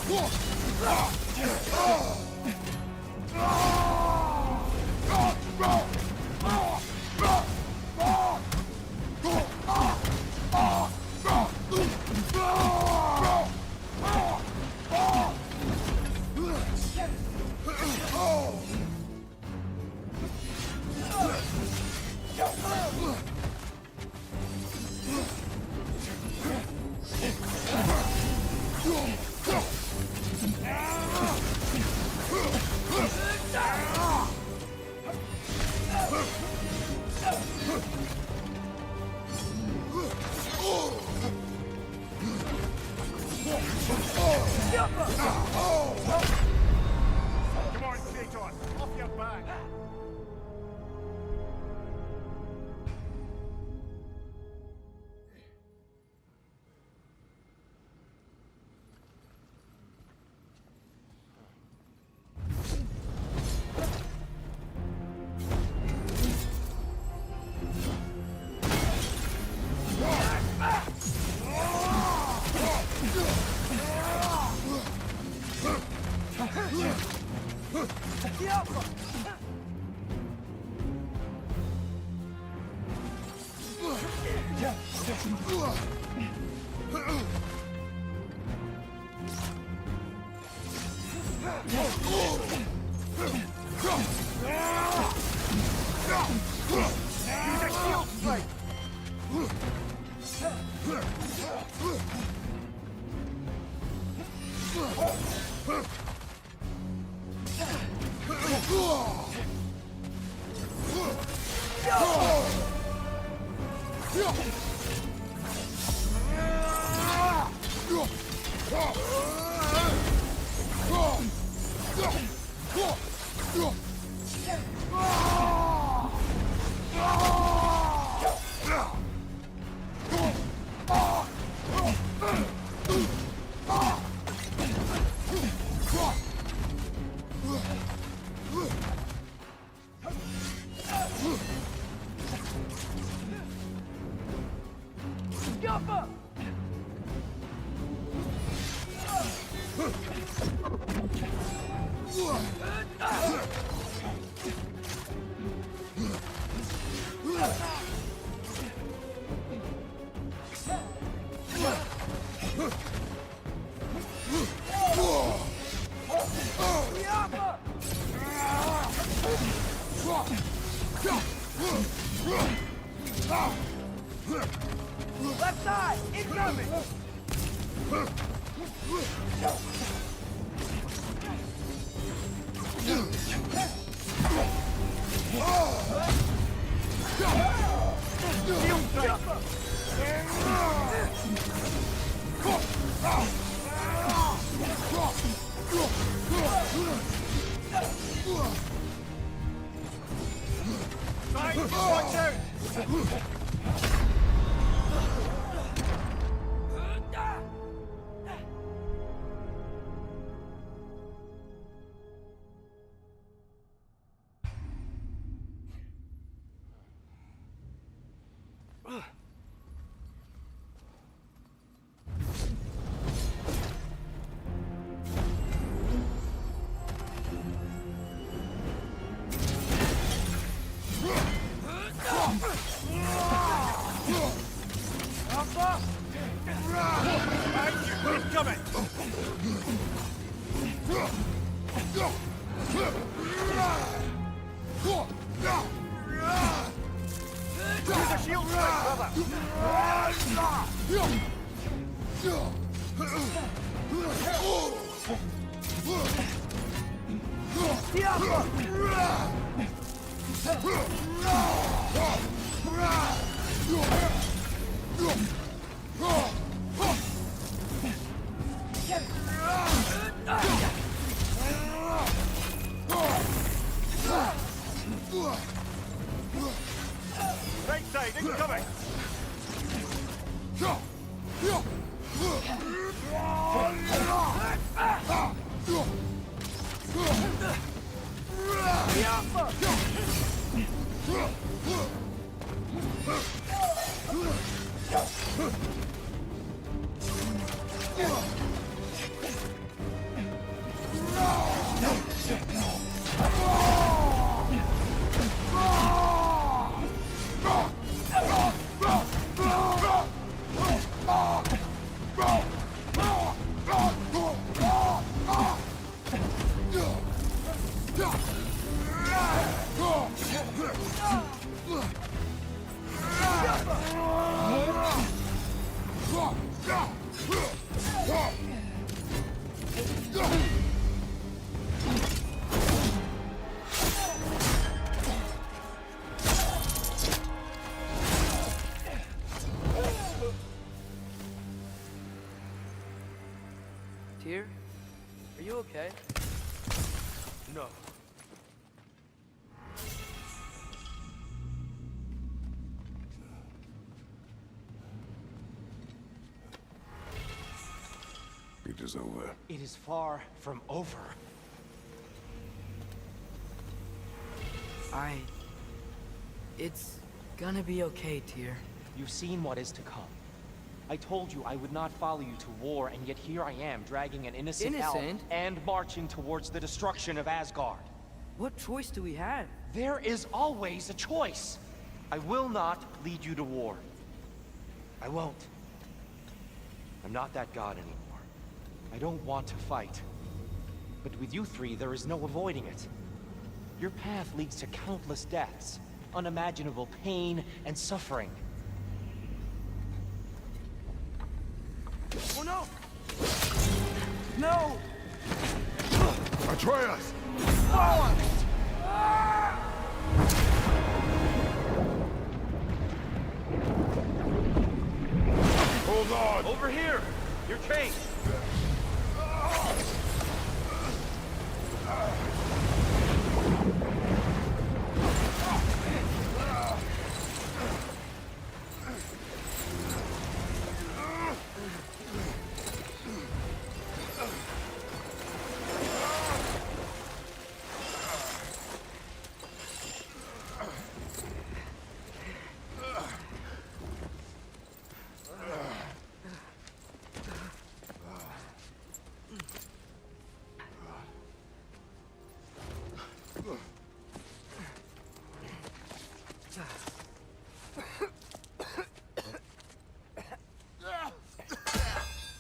Come on, Kratos, off your back! Left side! Incoming! Watch out! Right side, incoming! Tyr? Are you okay? No. It is over. It is far from over. It's gonna be okay, Tyr. You've seen what is to come. I told you I would not follow you to war, and yet here I am, dragging an innocent elf Innocent? and marching towards the destruction of Asgard. What choice do we have? There is always a choice. I will not lead you to war. I won't. I'm not that god anymore. I don't want to fight. But with you three, there is no avoiding it. Your path leads to countless deaths, unimaginable pain and suffering. Oh no! No! Atreus! Hold on! Over here! Your chain!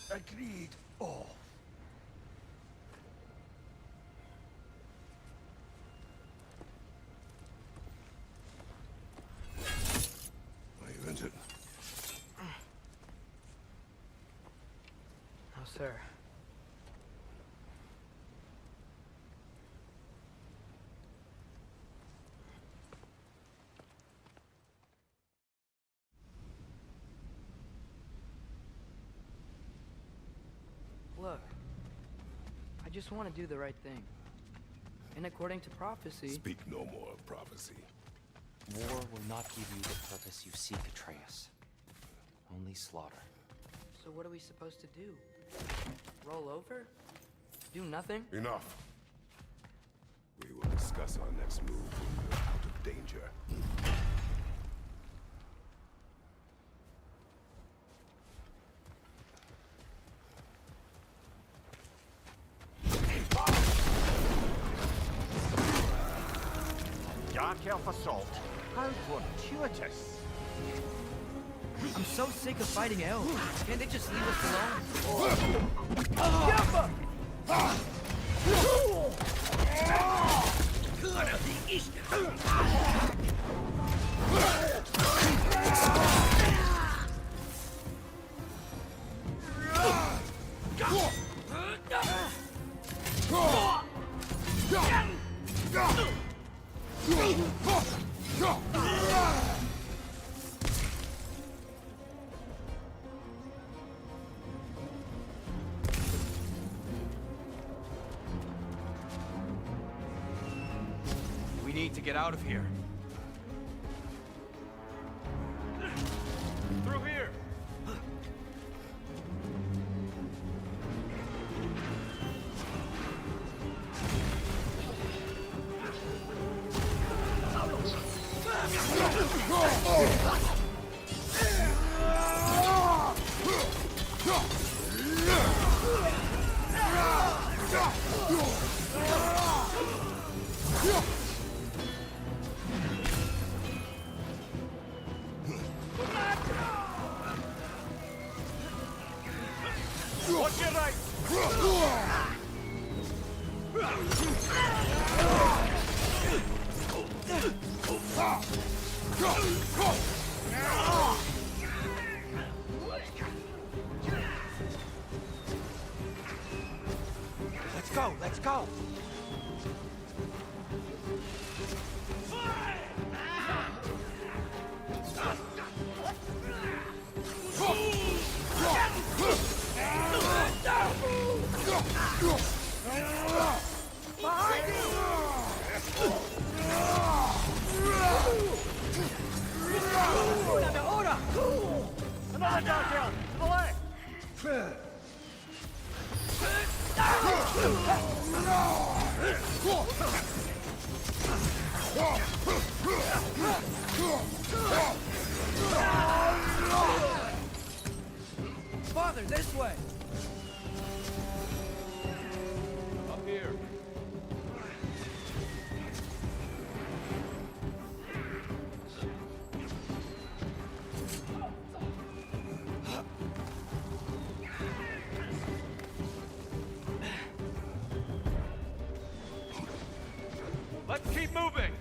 Agreed. Oh. I event it. No, sir. Look, I just want to do the right thing. And according to prophecy... Speak no more of prophecy. War will not give you the purpose you seek, Atreus. Only slaughter. So what are we supposed to do? Roll over? Do nothing? Enough. We will discuss our next move when we're out of danger. Dark elf assault. How fortuitous. I'm so sick of fighting elves. Can't they just leave us alone? We need to get out of here. Through here! Watch your right! Let's go, let's go! Another dogtail! To the left! Father, this way! Up here. Let's keep moving!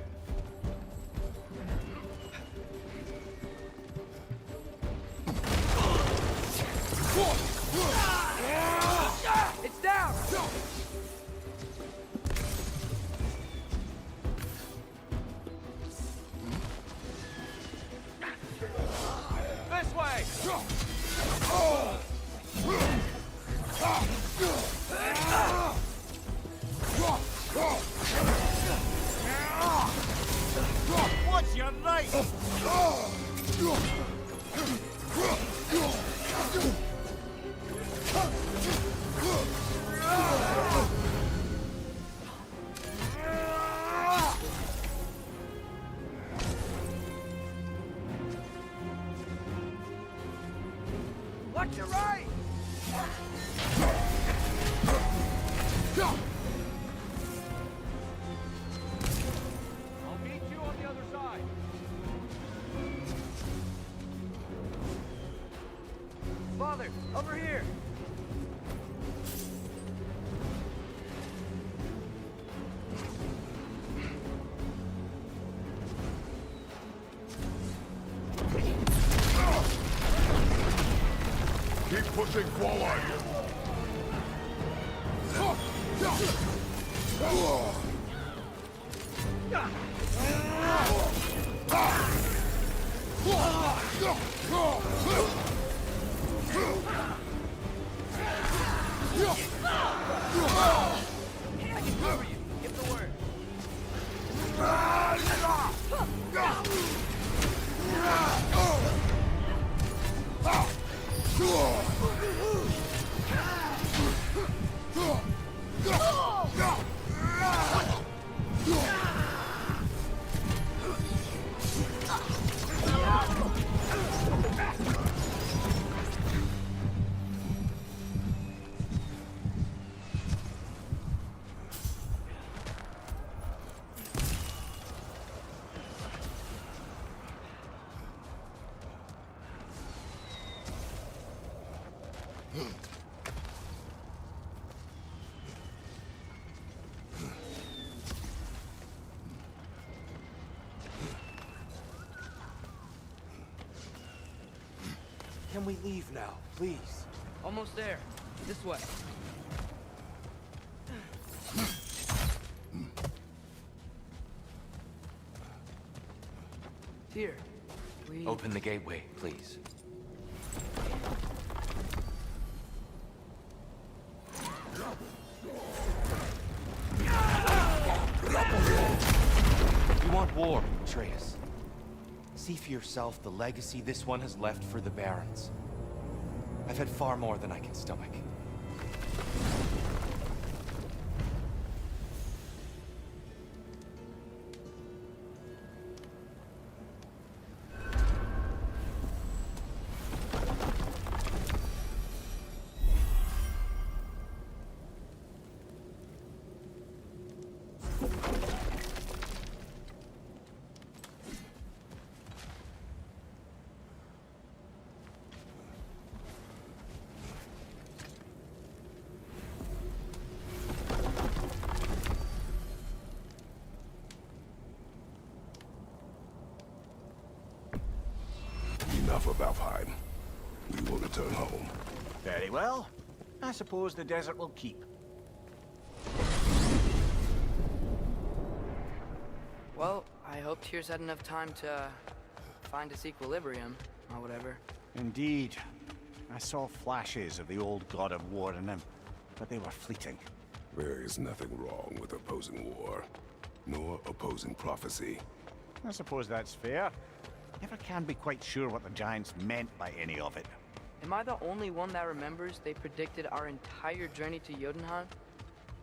It's down! This way! What's your name? Watch your right! I'll meet you on the other side. Father, over here! Keep pushing forward! I can cover you. Give the word. Can we leave now, please? Almost there. This way. Here. We... Open the gateway, please. You want war, Atreus. See for yourself the legacy this one has left for the Barons. I've had far more than I can stomach. Enough of Alfheim. We will return home. Very well. I suppose the desert will keep. Well, I hope Tyr's had enough time to find its equilibrium, or whatever. Indeed. I saw flashes of the old god of war in him. but they were fleeting. There is nothing wrong with opposing war, nor opposing prophecy. I suppose that's fair. Never can be quite sure what the Giants meant by any of it. Am I the only one that remembers they predicted our entire journey to Jotunheim?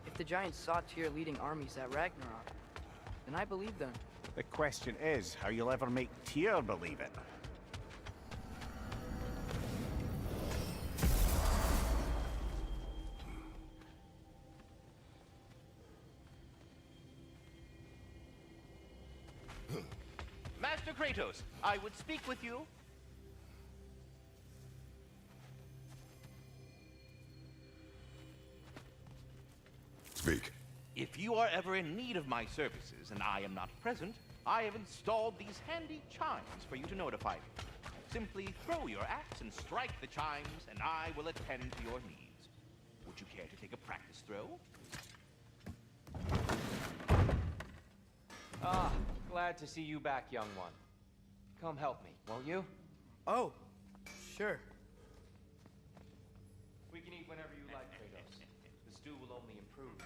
If the Giants saw Tyr leading armies at Ragnarok, then I believe them. The question is how you'll ever make Tyr believe it. Master Kratos, I would speak with you. Speak. If you are ever in need of my services and I am not present, I have installed these handy chimes for you to notify me. Simply throw your axe and strike the chimes, and I will attend to your needs. Would you care to take a practice throw? Ah, glad to see you back, young one. Come help me, won't you? Oh, sure. We can eat whenever you like, Kratos. The stew will only improve.